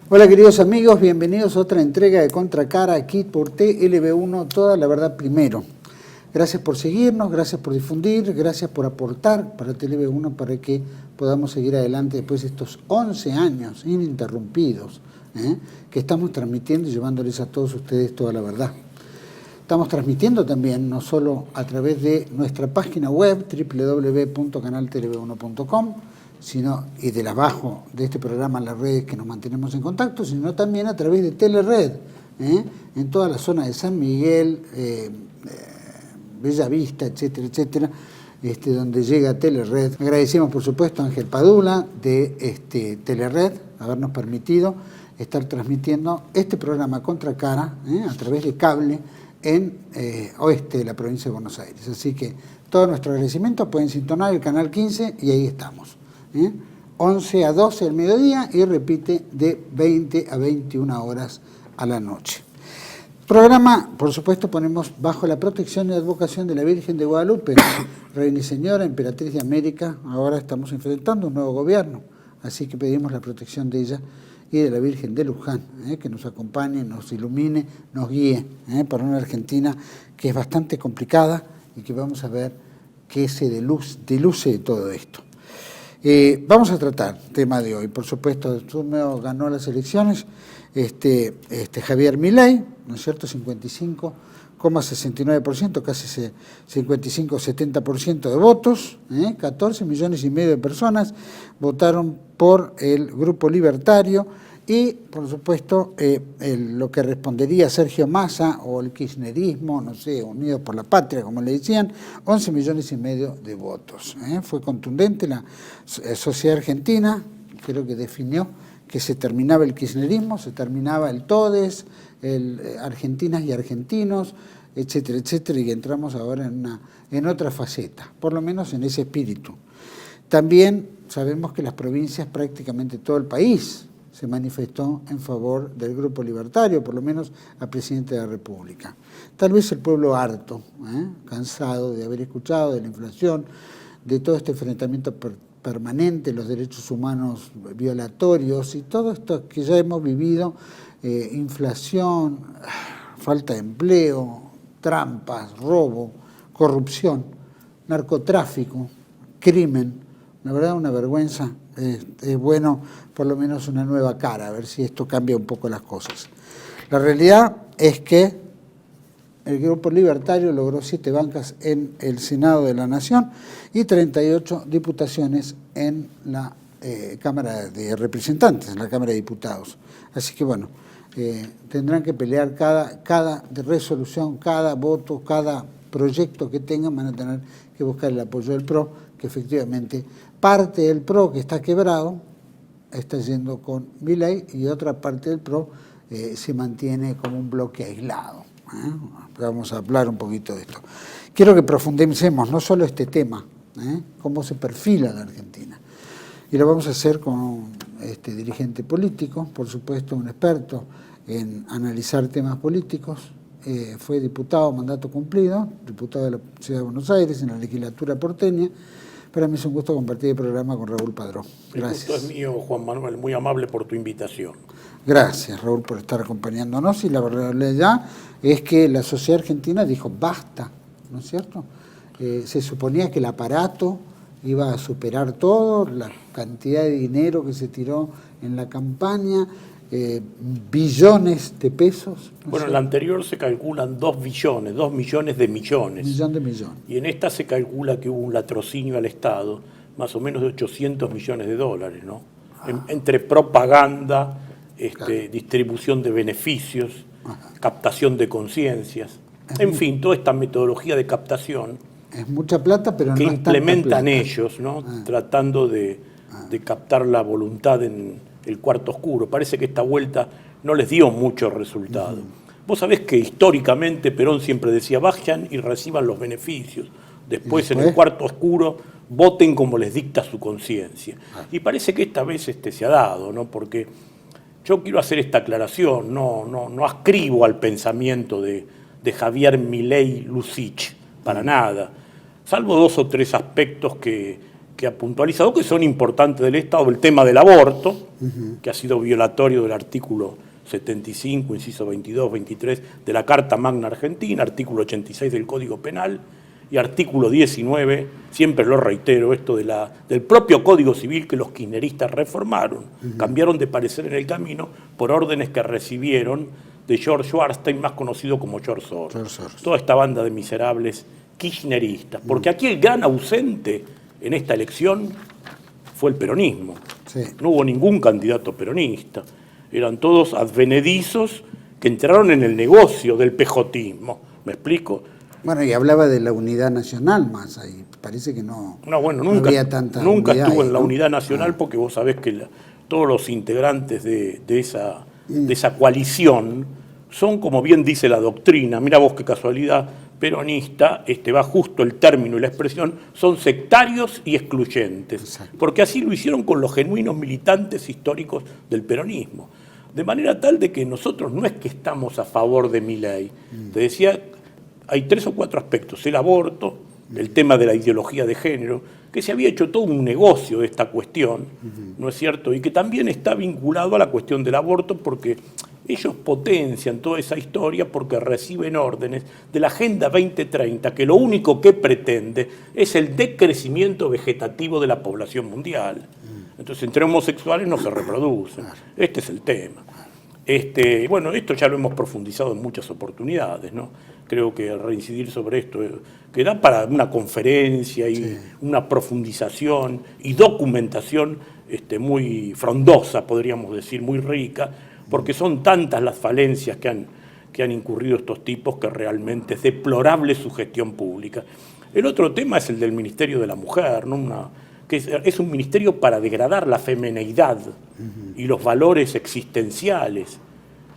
Hola queridos amigos, bienvenidos a otra entrega de Contracara aquí por TLB1, toda la verdad primero. Gracias por seguirnos, gracias por difundir, gracias por aportar para TLB1 para que podamos seguir adelante después de estos 11 años ininterrumpidos que estamos transmitiendo y llevándoles a todos ustedes toda la verdad. Estamos transmitiendo también, no solo a través de nuestra página web www.canaltlb1.com, y del abajo de este programa en las redes que nos mantenemos en contacto, sino también a través de Telered, en toda la zona de San Miguel, Bella Vista, etcétera, etcétera, donde llega Telered. Agradecemos, por supuesto, a Ángel Padula de Telered habernos permitido estar transmitiendo este programa Contracara a través de cable en oeste de la provincia de Buenos Aires. Así que todo nuestro agradecimiento, pueden sintonar el canal 15 y ahí estamos. 11 a 12 del mediodía y repite de 20 a 21 horas a la noche. Programa, por supuesto, ponemos bajo la protección y advocación de la Virgen de Guadalupe, Reina y Señora, Emperatriz de América. Ahora estamos enfrentando un nuevo gobierno, así que pedimos la protección de ella y de la Virgen de Luján, que nos acompañe, nos ilumine, nos guíe para una Argentina que es bastante complicada y que vamos a ver que se diluce de todo esto. Vamos a tratar el tema de hoy. Por supuesto, Turmeo ganó las elecciones, Javier Milei, ¿no es cierto?, 55,69%, casi 55-70% de votos, 14 millones y medio de personas votaron por el Grupo Libertario y, por supuesto, lo que respondería Sergio Massa o el kirchnerismo, no sé, Unidos por la Patria, como le decían, 11 millones y medio de votos. Fue contundente la sociedad argentina, creo que definió que se terminaba el kirchnerismo, se terminaba el todes, argentinas y argentinos, etcétera, etcétera, y entramos ahora en otra faceta, por lo menos en ese espíritu. También sabemos que las provincias, prácticamente todo el país, se manifestó en favor del Grupo Libertario, por lo menos al presidente de la República. Tal vez el pueblo harto, cansado de haber escuchado de la inflación, de todo este enfrentamiento permanente, los derechos humanos violatorios y todo esto que ya hemos vivido, inflación, falta de empleo, trampas, robo, corrupción, narcotráfico, crimen, la verdad una vergüenza. Es bueno por lo menos una nueva cara, a ver si esto cambia un poco las cosas. La realidad es que el Grupo Libertario logró 7 bancas en el Senado de la Nación y 38 diputaciones en la Cámara de Representantes, en la Cámara de Diputados. Así que bueno, tendrán que pelear cada resolución, cada voto, cada proyecto que tengan, van a tener que buscar el apoyo del PRO, que efectivamente parte del PRO que está quebrado está yendo con Milei y otra parte del PRO se mantiene como un bloque aislado. Vamos a hablar un poquito de esto. Quiero que profundicemos no solo este tema, cómo se perfila la Argentina. Y lo vamos a hacer con este dirigente político, por supuesto un experto en analizar temas políticos. Fue diputado, mandato cumplido, diputado de la Ciudad de Buenos Aires en la legislatura porteña. Para mí es un gusto compartir el programa con Raúl Padrón. Gracias. El gusto es mío, Juan Manuel, muy amable por tu invitación. Gracias, Raúl, por estar acompañándonos. Y la realidad es que la sociedad argentina dijo basta, ¿no es cierto? Se suponía que el aparato iba a superar todo, la cantidad de dinero que se tiró en la campaña, billones de pesos. Bueno, en la anterior se calculan 2 millones de millones. Millón de millones. Y en esta se calcula que hubo un latrocinio al Estado, más o menos de 800 millones de dólares, ¿no? Entre propaganda, claro, distribución de beneficios, captación de conciencias, en fin, toda esta metodología de captación. Es mucha plata, pero que no implementan ellos, ¿no? Tratando de captar la voluntad en el cuarto oscuro. Parece que esta vuelta no les dio mucho resultado. Vos sabés que históricamente Perón siempre decía, vayan y reciban los beneficios. Después en el cuarto oscuro, voten como les dicta su conciencia. Y parece que esta vez se ha dado, ¿no? Porque yo quiero hacer esta aclaración, no ascribo al pensamiento de Javier Milei Lucich, para nada. Salvo 2 o 3 aspectos que que ha puntualizado que son importantes del Estado, el tema del aborto, que ha sido violatorio del artículo 75, inciso 22, 23 de la Carta Magna Argentina, artículo 86 del Código Penal y artículo 19, siempre lo reitero, esto del propio Código Civil que los kirchneristas reformaron, cambiaron de parecer en el camino por órdenes que recibieron de George Schwarzenstein, más conocido como George Soros. Toda esta banda de miserables kirchneristas, porque aquí el gran ausente en esta elección fue el peronismo. Sí. No hubo ningún candidato peronista. Eran todos advenedizos que entraron en el negocio del pejotismo. ¿Me explico? Bueno, y hablaba de la unidad nacional más ahí. Parece que no había tanta nunca unidad estuvo ahí, en la unidad nacional porque vos sabés que todos los integrantes de esa coalición son, como bien dice la doctrina, mira vos qué casualidad, peronista, va justo el término y la expresión, son sectarios y excluyentes. Exacto. Porque así lo hicieron con los genuinos militantes históricos del peronismo. De manera tal de que nosotros no es que estamos a favor de Milei. Te decía, hay 3 o 4 aspectos: el aborto, el tema de la ideología de género, que se había hecho todo un negocio de esta cuestión, ¿no es cierto? Y que también está vinculado a la cuestión del aborto porque ellos potencian toda esa historia porque reciben órdenes de la Agenda 2030, que lo único que pretende es el decrecimiento vegetativo de la población mundial. Entonces, entre homosexuales no se reproducen. Este es el tema. Bueno, esto ya lo hemos profundizado en muchas oportunidades, ¿no? Creo que reincidir sobre esto que da para una conferencia y una profundización y documentación muy frondosa, podríamos decir, muy rica, porque son tantas las falencias que han incurrido estos tipos que realmente es deplorable su gestión pública. El otro tema es el del Ministerio de la Mujer, ¿no? Que es un ministerio para degradar la femineidad y los valores existenciales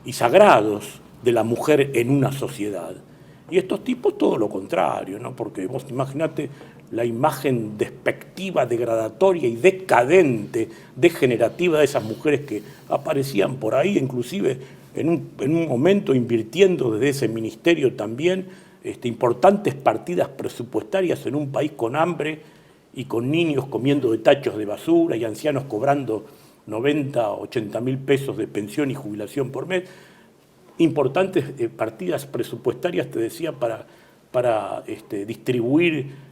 y sagrados de la mujer en una sociedad. Y estos tipos todo lo contrario, ¿no? Porque vos imaginate la imagen despectiva, degradatoria y decadente, degenerativa de esas mujeres que aparecían por ahí, inclusive en un momento invirtiendo desde ese ministerio también importantes partidas presupuestarias en un país con hambre y con niños comiendo de tachos de basura y ancianos cobrando 90 o 80 mil pesos de pensión y jubilación por mes. Importantes partidas presupuestarias, te decía, para distribuir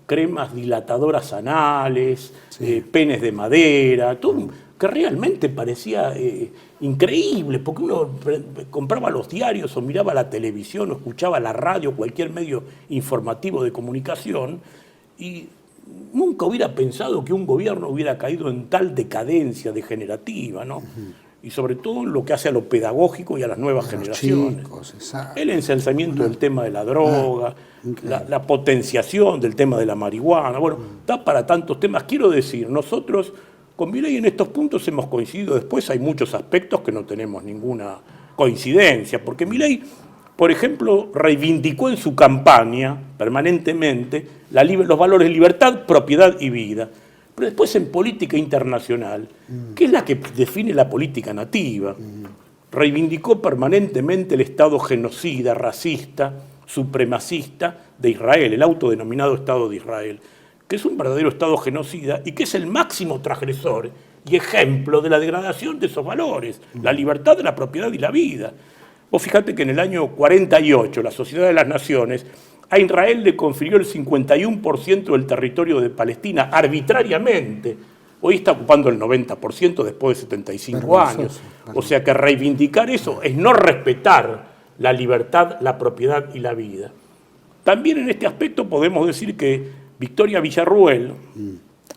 cremas dilatadoras anales, penes de madera, todo, que realmente parecía increíble, porque uno compraba los diarios o miraba la televisión o escuchaba la radio, cualquier medio informativo de comunicación, y nunca hubiera pensado que un gobierno hubiera caído en tal decadencia degenerativa, ¿no? Y sobre todo en lo que hace a lo pedagógico y a las nuevas generaciones. Chicos, el ensalzamiento del tema de la droga, la potenciación del tema de la marihuana, bueno, da para tantos temas. Quiero decir, nosotros con Milei en estos puntos hemos coincidido, después hay muchos aspectos que no tenemos ninguna coincidencia, porque Milei, por ejemplo, reivindicó en su campaña permanentemente los valores de libertad, propiedad y vida. Pero después en política internacional, que es la que define la política nativa, reivindicó permanentemente el Estado genocida, racista, supremacista de Israel, el autodenominado Estado de Israel, que es un verdadero Estado genocida y que es el máximo transgresor y ejemplo de la degradación de esos valores, la libertad, la propiedad y la vida. Vos fíjate que en el año 48 la Sociedad de las Naciones a Israel le confirió el 51% del territorio de Palestina arbitrariamente. Hoy está ocupando el 90% después de 75 años. O sea que reivindicar eso es no respetar la libertad, la propiedad y la vida. También en este aspecto podemos decir que Victoria Villarruel...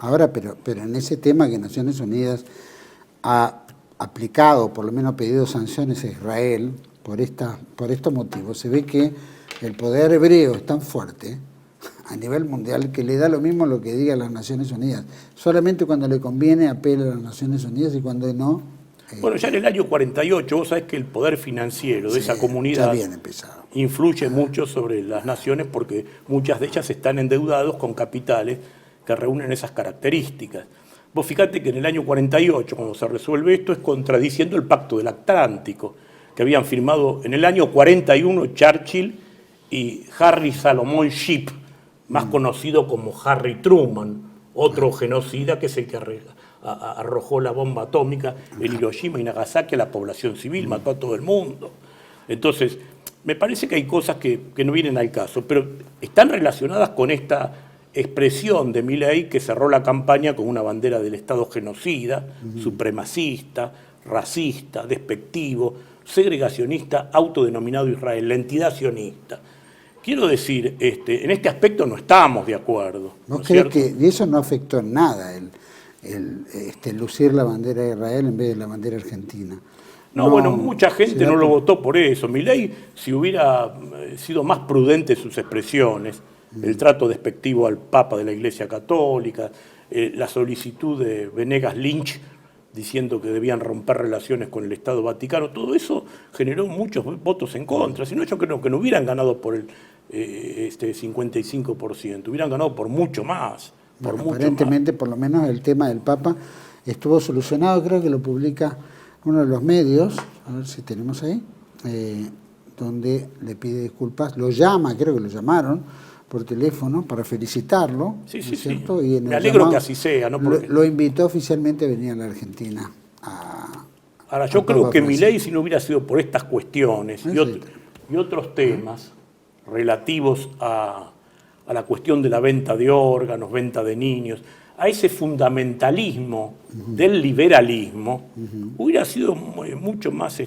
Ahora, pero en ese tema que Naciones Unidas ha aplicado, por lo menos ha pedido sanciones a Israel por estos motivos, se ve que el poder hebreo es tan fuerte a nivel mundial que le da lo mismo lo que diga las Naciones Unidas. Solamente cuando le conviene apela a las Naciones Unidas y cuando no... Bueno, ya en el año 48 vos sabés que el poder financiero de esa comunidad influye mucho sobre las naciones porque muchas de ellas están endeudados con capitales que reúnen esas características. Vos fíjate que en el año 48, cuando se resuelve esto, es contradiciendo el Pacto del Atlántico, que habían firmado en el año 41 Churchill y Harry Salomon Shipp, más conocido como Harry Truman otro genocida que es el que arrojó la bomba atómica en Hiroshima y Nagasaki a la población civil, mató a todo el mundo. Entonces, me parece que hay cosas que no vienen al caso, pero están relacionadas con esta expresión de Milei que cerró la campaña con una bandera del Estado genocida, supremacista, racista, despectivo, segregacionista, autodenominado Israel, la entidad sionista. Quiero decir, en este aspecto no estamos de acuerdo. ¿Vos crees que eso no afectó en nada, lucir la bandera de Israel en vez de la bandera argentina? No, bueno, mucha gente no lo votó por eso. Milei, si hubiera sido más prudente en sus expresiones, el trato despectivo al Papa de la Iglesia Católica, la solicitud de Venegas Lynch diciendo que debían romper relaciones con el Estado Vaticano, todo eso generó muchos votos en contra. Si no, yo creo que no hubieran ganado por el 55%, hubieran ganado por mucho más. Aparentemente, por lo menos el tema del Papa estuvo solucionado, creo que lo publica uno de los medios, a ver si tenemos ahí, donde le pide disculpas, lo llama, creo que lo llamaron por teléfono para felicitarlo. Sí, ¿no es cierto? Sí. Y me alegro que así sea. ¿No? Porque... lo invitó oficialmente a venir a la Argentina. Ahora, yo creo que Milei, si no hubiera sido por estas cuestiones y otros temas relativos a la cuestión de la venta de órganos, venta de niños, a ese fundamentalismo del liberalismo, hubiera sido mucho más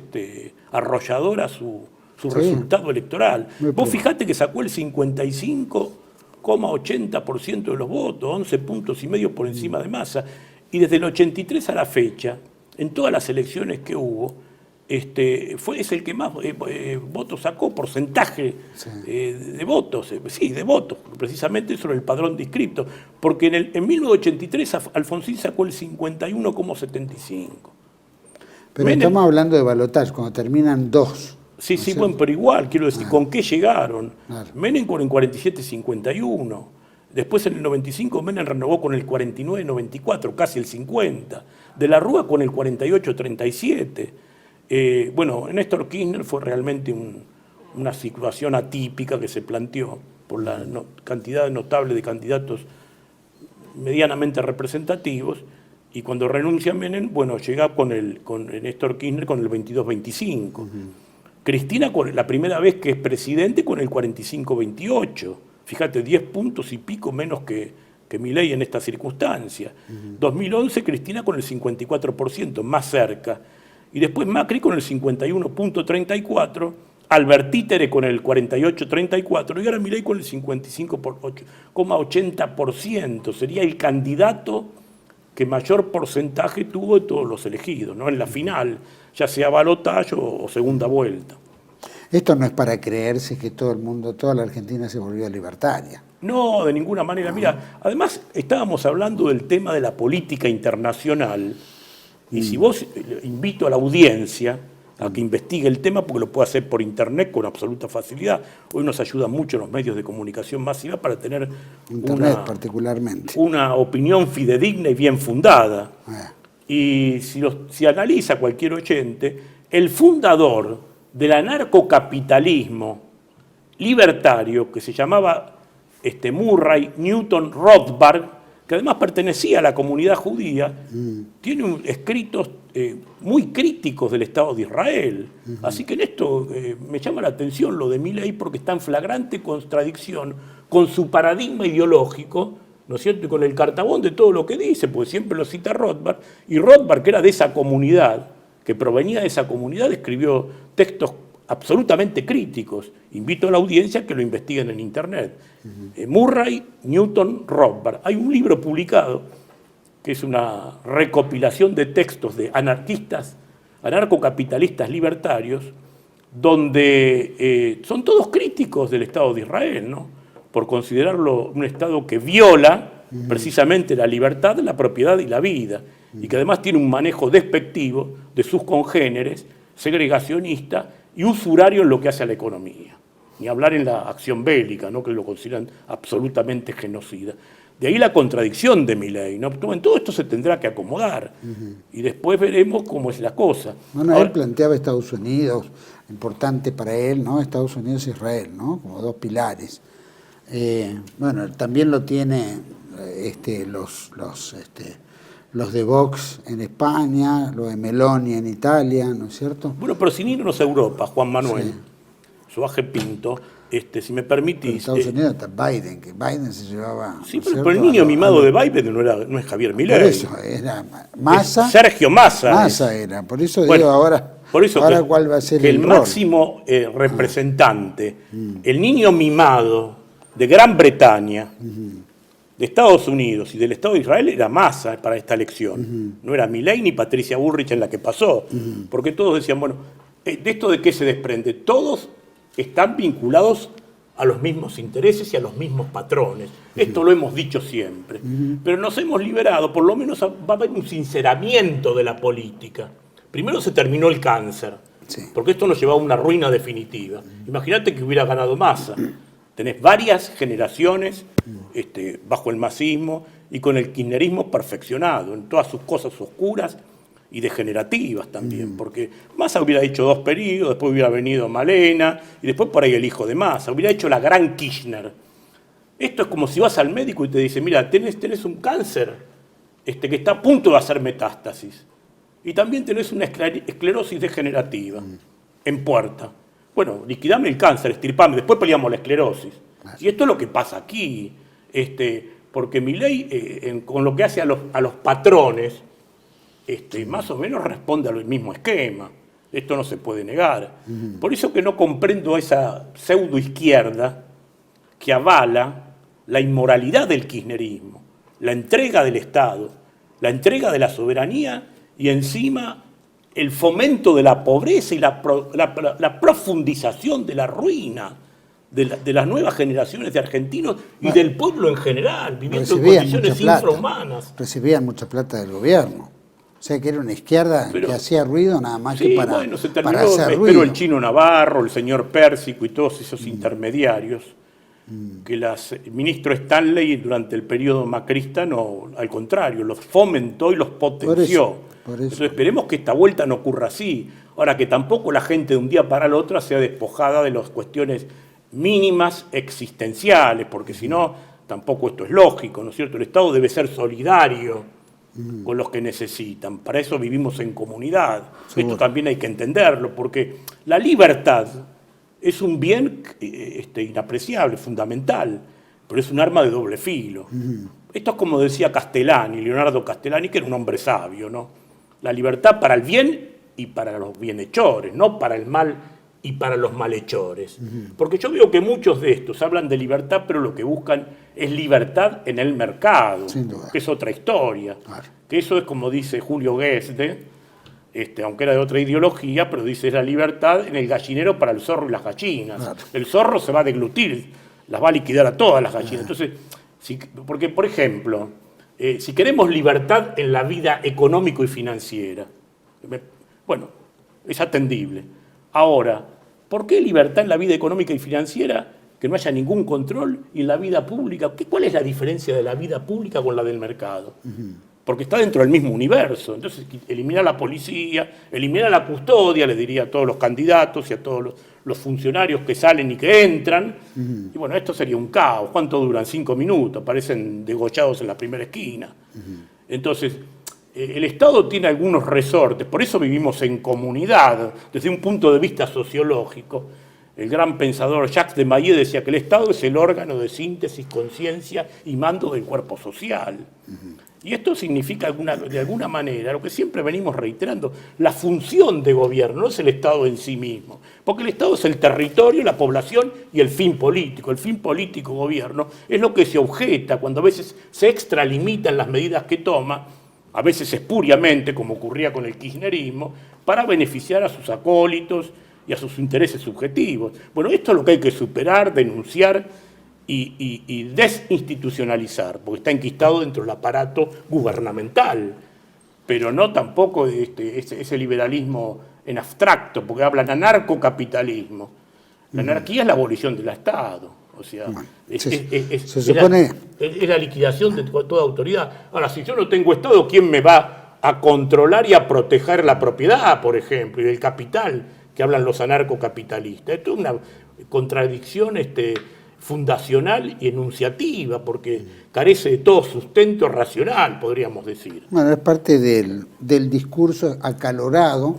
arrolladora su resultado electoral. Vos fijate que sacó el 55,80% de los votos, 11 puntos y medio por encima de Massa, y desde el 83 a la fecha, en todas las elecciones que hubo, es el que más votos sacó, porcentaje de votos, de votos, precisamente eso era el padrón de inscriptos, porque en 1983 Alfonsín sacó el 51,75. Pero estamos hablando de balotaje, cuando terminan dos. Sí, bueno, pero igual, quiero decir, ¿con qué llegaron? Claro. Menem con el 47,51. Después en el 95 Menem renovó con el 49,94, casi el 50. De la Rúa con el 48,37. Bueno, Néstor Kirchner fue realmente una situación atípica que se planteó por la cantidad notable de candidatos medianamente representativos, y cuando renuncia Menem, bueno, llega con Néstor Kirchner con el 22,25. Cristina, la primera vez que es presidente, con el 45,28. Fíjate, 10 puntos y pico menos que Milei en esta circunstancia. 2011, Cristina con el 54%, más cerca. Y después Macri con el 51,34%, Albert Títere con el 48,34%, y ahora Milei con el 55,80%. Sería el candidato que mayor porcentaje tuvo de todos los elegidos, ¿no? En la final, ya sea balotaje o segunda vuelta. Esto no es para creerse que todo el mundo, toda la Argentina se volvió libertaria. No, de ninguna manera. Mira, además estábamos hablando del tema de la política internacional, y si vos invito a la audiencia a que investigue el tema, porque lo puede hacer por internet con absoluta facilidad. Hoy nos ayudan mucho los medios de comunicación masiva para tener particularmente una opinión fidedigna y bien fundada. Y si analiza cualquier oyente, el fundador del anarcocapitalismo libertario, que se llamaba Murray Newton Rothbard, que además pertenecía a la comunidad judía, tiene escritos muy críticos del Estado de Israel. Así que en esto me llama la atención lo de Milei, porque está en flagrante contradicción con su paradigma ideológico, ¿no es cierto?, y con el cartabón de todo lo que dice, porque siempre lo cita Rothbard, y Rothbard, que era de esa comunidad, que provenía de esa comunidad, escribió textos absolutamente críticos. Invito a la audiencia a que lo investiguen en internet. Murray Newton Rothbard. Hay un libro publicado que es una recopilación de textos de anarquistas, anarcocapitalistas libertarios, donde son todos críticos del Estado de Israel, ¿no?, por considerarlo un Estado que viola precisamente la libertad, la propiedad y la vida, y que además tiene un manejo despectivo de sus congéneres, segregacionista y usurario en lo que hace a la economía. Ni hablar en la acción bélica, ¿no?, que lo consideran absolutamente genocida. De ahí la contradicción de Milei, ¿no? En todo esto se tendrá que acomodar, y después veremos cómo es la cosa. Bueno, él planteaba Estados Unidos, importante para él, ¿no? Estados Unidos e Israel, ¿no?, como dos pilares. Bueno, también lo tiene los de Vox en España, los de Meloni en Italia, ¿no es cierto? Bueno, pero sin irnos a Europa, Juan Manuel, Soaje Pinto, si me permitís... En Estados Unidos está Biden, que Biden se llevaba... Sí, pero el niño mimado de Biden no es Javier Milei. Por eso, era Massa. Sergio Massa. Massa era, por eso digo ahora... Por eso ahora cuál va a ser que el rol. máximo representante, el niño mimado de Gran Bretaña, de Estados Unidos y del Estado de Israel era Massa para esta elección. No era Milei ni Patricia Bullrich en la que pasó. Porque todos decían, bueno, ¿de esto de qué se desprende? Todos están vinculados a los mismos intereses y a los mismos patrones. Esto lo hemos dicho siempre. Pero nos hemos liberado, por lo menos va a haber un sinceramiento de la política. Primero se terminó el cáncer, porque esto nos llevaba a una ruina definitiva. Imagínate que hubiera ganado Massa. Tenés varias generaciones bajo el masismo y con el kirchnerismo perfeccionado en todas sus cosas oscuras y degenerativas también, porque Massa hubiera hecho 2 periodos, después hubiera venido Malena y después por ahí el hijo de Massa, hubiera hecho la gran Kirchner. Esto es como si vas al médico y te dice, mira, tenés un cáncer que está a punto de hacer metástasis. Y también tenés una esclerosis degenerativa en puerta. Bueno, liquidame el cáncer, estirpame, después peleamos la esclerosis. Y esto es lo que pasa aquí. Porque Milei, con lo que hace a los patrones, más o menos responde al mismo esquema. Esto no se puede negar. Por eso que no comprendo esa pseudoizquierda que avala la inmoralidad del kirchnerismo, la entrega del Estado, la entrega de la soberanía y encima el fomento de la pobreza y la profundización de la ruina de las nuevas generaciones de argentinos y del pueblo en general, viviendo en condiciones infrahumanas. Recibían mucha plata del gobierno. O sea que era una izquierda que hacía ruido nada más que para, bueno, se terminó, para hacer ruido. Pero el Chino Navarro, el señor Pérsico y todos esos intermediarios, que el ministro Stanley durante el periodo macrista, no, al contrario, los fomentó y los potenció. Por eso. Entonces esperemos que esta vuelta no ocurra así. Ahora, que tampoco la gente de un día para el otro sea despojada de las cuestiones mínimas existenciales, porque si no, tampoco esto es lógico, ¿no es cierto? El Estado debe ser solidario con los que necesitan. Para eso vivimos en comunidad. Seguro. Esto también hay que entenderlo, porque la libertad es un bien inapreciable, fundamental, pero es un arma de doble filo. Esto es como decía Castellani, Leonardo Castellani, que era un hombre sabio, ¿no? La libertad para el bien y para los bienhechores, no para el mal y para los malhechores. Porque yo veo que muchos de estos hablan de libertad, pero lo que buscan es libertad en el mercado, que es otra historia. Claro. Que eso es como dice Julio Guesde, aunque era de otra ideología, pero dice es la libertad en el gallinero para el zorro y las gallinas. Claro. El zorro se va a deglutir, las va a liquidar a todas las gallinas. Entonces, porque, por ejemplo, si queremos libertad en la vida económico y financiera, bueno, es atendible. Ahora, ¿por qué libertad en la vida económica y financiera? Que no haya ningún control y en la vida pública. ¿Cuál es la diferencia de la vida pública con la del mercado? Porque está dentro del mismo universo. Entonces, eliminar la policía, eliminar la custodia, le diría a todos los candidatos y a todos los funcionarios que salen y que entran. Y bueno, esto sería un caos. ¿Cuánto duran? 5 minutos. Parecen degollados en la primera esquina. Entonces, el Estado tiene algunos resortes. Por eso vivimos en comunidad, desde un punto de vista sociológico. El gran pensador Jacques de Maillet decía que el Estado es el órgano de síntesis, conciencia y mando del cuerpo social. Y esto significa de alguna manera, lo que siempre venimos reiterando, la función de gobierno, no es el Estado en sí mismo. Porque el Estado es el territorio, la población y el fin político. El fin político gobierno es lo que se objeta cuando a veces se extralimitan las medidas que toma, a veces espuriamente, como ocurría con el kirchnerismo, para beneficiar a sus acólitos y a sus intereses subjetivos. Bueno, esto es lo que hay que superar, denunciar y desinstitucionalizar, porque está enquistado dentro del aparato gubernamental, pero no tampoco ese liberalismo en abstracto, porque hablan anarcocapitalismo. La anarquía es la abolición del Estado. O sea, es la liquidación de toda autoridad. Ahora, si yo no tengo Estado, ¿quién me va a controlar y a proteger la propiedad, por ejemplo, y el capital, que hablan los anarcocapitalistas? Esto es una contradicción fundacional y enunciativa, porque carece de todo sustento racional, podríamos decir. Bueno, es parte del discurso acalorado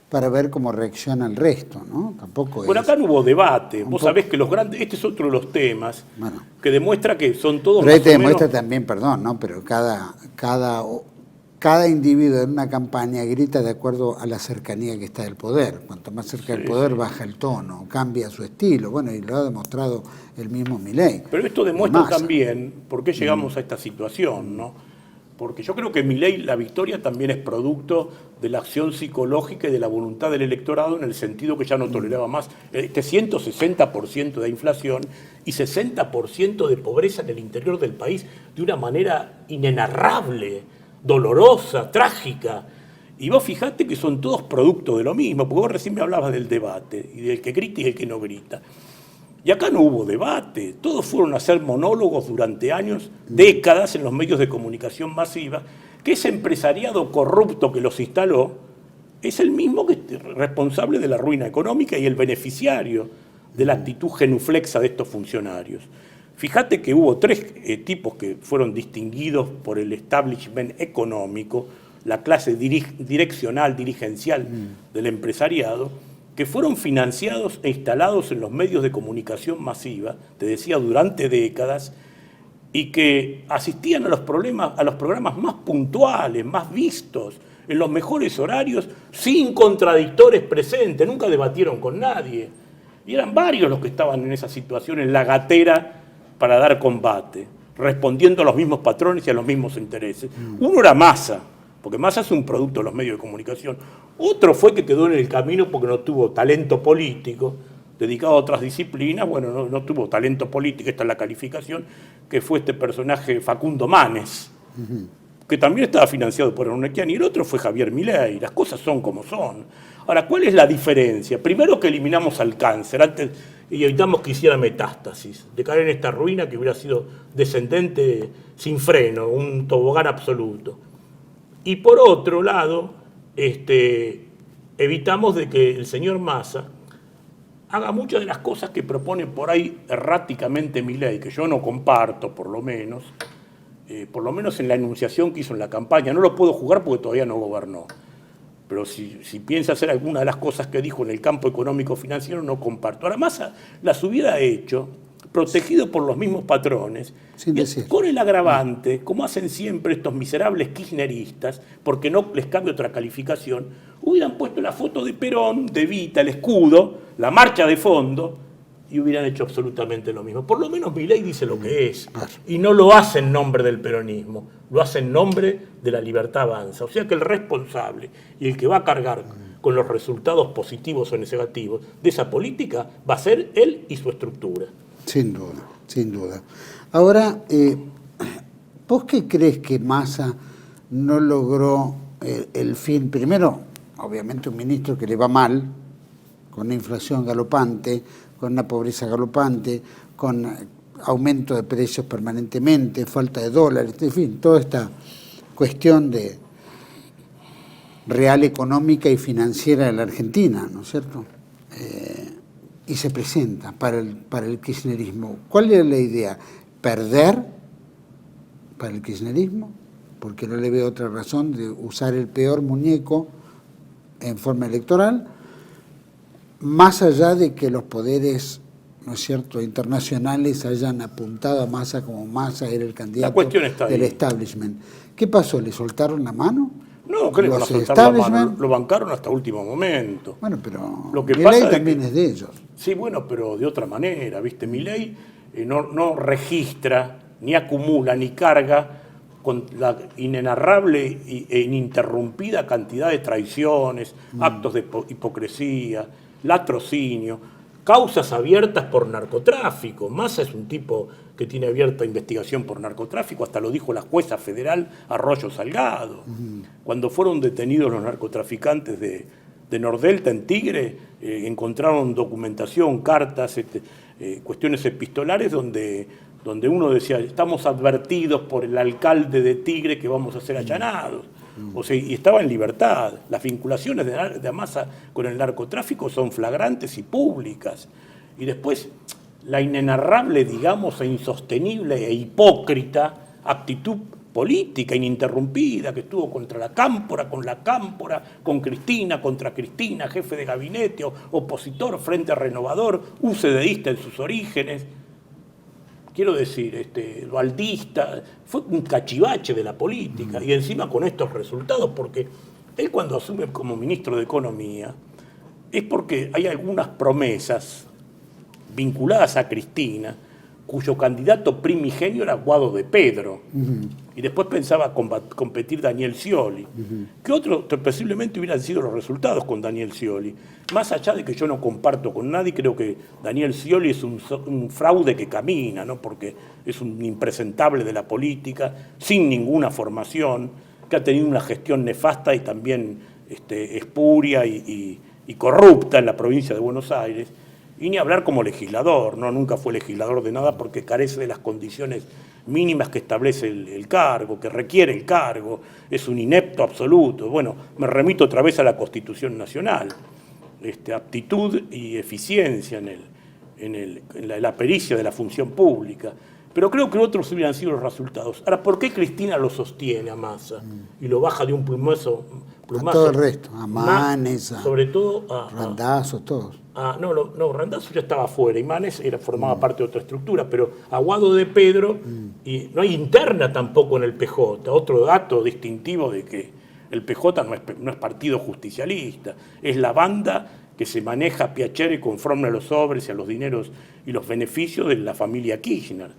para ver cómo reacciona el resto, ¿no? Tampoco Bueno, es... acá no hubo debate. Vos sabés que los grandes, este es otro de los temas que demuestra que son todos Pero más o demuestra menos... también, perdón, ¿no? Pero cada individuo en una campaña grita de acuerdo a la cercanía que está del poder. Cuanto más cerca del poder, baja el tono, cambia su estilo. Bueno, y lo ha demostrado el mismo Milei. Pero esto demuestra también por qué llegamos a esta situación, ¿no? Porque yo creo que Milei, la victoria también es producto de la acción psicológica y de la voluntad del electorado, en el sentido que ya no toleraba más este 160% de inflación y 60% de pobreza en el interior del país de una manera inenarrable, dolorosa, trágica. Y vos fijate que son todos producto de lo mismo, porque vos recién me hablabas del debate, y del que grita y del que no grita. Y acá no hubo debate, todos fueron a hacer monólogos durante años, décadas en los medios de comunicación masiva, que ese empresariado corrupto que los instaló es el mismo que es responsable de la ruina económica y el beneficiario de la actitud genuflexa de estos funcionarios. Fíjate que hubo tres tipos que fueron distinguidos por el establishment económico, la clase direccional, dirigencial del empresariado, que fueron financiados e instalados en los medios de comunicación masiva, te decía, durante décadas, y que asistían a los programas más puntuales, más vistos, en los mejores horarios, sin contradictores presentes, nunca debatieron con nadie. Y eran varios los que estaban en esa situación, en la gatera para dar combate, respondiendo a los mismos patrones y a los mismos intereses. Uno era Massa, porque Massa es un producto de los medios de comunicación. Otro fue que quedó en el camino porque no tuvo talento político, dedicado a otras disciplinas, bueno, no tuvo talento político, esta es la calificación, que fue este personaje Facundo Manes, que también estaba financiado por Ernequian, y el otro fue Javier Milei. Las cosas son como son. Ahora, ¿cuál es la diferencia? Primero que eliminamos al cáncer antes y evitamos que hiciera metástasis, de caer en esta ruina que hubiera sido descendente sin freno, un tobogán absoluto. Y por otro lado, evitamos de que el señor Massa haga muchas de las cosas que propone por ahí erráticamente Milei, que yo no comparto por lo menos en la enunciación que hizo en la campaña. No lo puedo juzgar porque todavía no gobernó. Pero si piensa hacer alguna de las cosas que dijo en el campo económico-financiero, no comparto. Ahora, Massa las hubiera hecho protegido por los mismos patrones, con el agravante, como hacen siempre estos miserables kirchneristas, porque no les cabe otra calificación, hubieran puesto la foto de Perón, de Evita, el escudo, la marcha de fondo, y hubieran hecho absolutamente lo mismo. Por lo menos Milei dice lo que es, y no lo hace en nombre del peronismo, lo hace en nombre de la Libertad Avanza. O sea que el responsable y el que va a cargar con los resultados positivos o negativos de esa política va a ser él y su estructura. Sin duda, sin duda. Ahora, ¿vos qué crees que Massa no logró el fin? Primero, obviamente un ministro que le va mal, con una inflación galopante, con una pobreza galopante, con aumento de precios permanentemente, falta de dólares, en fin, toda esta cuestión de real económica y financiera de la Argentina, ¿no es cierto? Y se presenta para el kirchnerismo. ¿Cuál era la idea? ¿Perder para el kirchnerismo? Porque no le veo otra razón de usar el peor muñeco en forma electoral, más allá de que los poderes, ¿no es cierto?, internacionales hayan apuntado a Massa como Massa era el candidato del establishment. ¿Qué pasó? ¿Le soltaron la mano? No, creo que no soltaron la mano, lo bancaron hasta último momento. Bueno, pero lo que Milei también es de ellos. Sí, bueno, pero de otra manera, ¿viste? Milei no registra, ni acumula, ni carga con la inenarrable e ininterrumpida cantidad de traiciones, actos de hipocresía, latrocinio, causas abiertas por narcotráfico. Massa es un tipo que tiene abierta investigación por narcotráfico, hasta lo dijo la jueza federal Arroyo Salgado. Cuando fueron detenidos los narcotraficantes de Nordelta en Tigre, encontraron documentación, cartas, cuestiones epistolares donde uno decía, estamos advertidos por el alcalde de Tigre que vamos a ser allanados. O sea, y estaba en libertad. Las vinculaciones de Massa con el narcotráfico son flagrantes y públicas. Y después, la inenarrable, digamos, e insostenible e hipócrita actitud política ininterrumpida que estuvo contra la Cámpora, con Cristina, contra Cristina, jefe de gabinete, opositor, Frente Renovador, UCDista en sus orígenes. Quiero decir, dualdista, fue un cachivache de la política, y encima con estos resultados, porque él cuando asume como ministro de Economía, es porque hay algunas promesas vinculadas a Cristina, cuyo candidato primigenio era Guado de Pedro, y después pensaba competir Daniel Scioli, que otros posiblemente hubieran sido los resultados con Daniel Scioli. Más allá de que yo no comparto con nadie, creo que Daniel Scioli es un fraude que camina, ¿no? Porque es un impresentable de la política, sin ninguna formación, que ha tenido una gestión nefasta y también espuria y corrupta en la provincia de Buenos Aires. Y ni hablar como legislador, ¿no? Nunca fue legislador de nada porque carece de las condiciones mínimas que establece el cargo, que requiere el cargo, es un inepto absoluto. Bueno, me remito otra vez a la Constitución Nacional, aptitud y eficiencia en la pericia de la función pública. Pero creo que otros hubieran sido los resultados. Ahora, ¿por qué Cristina lo sostiene a Massa y lo baja de un plumazo? A todo el resto, a Manes, sobre todo a Randazzo, todos. No, Randazzo ya estaba fuera y Manes formaba parte de otra estructura, pero a Guado de Pedro, y no hay interna tampoco en el PJ. Otro dato distintivo de que el PJ no es partido justicialista, es la banda que se maneja a piacere conforme a los sobres y a los dineros y los beneficios de la familia Kirchner.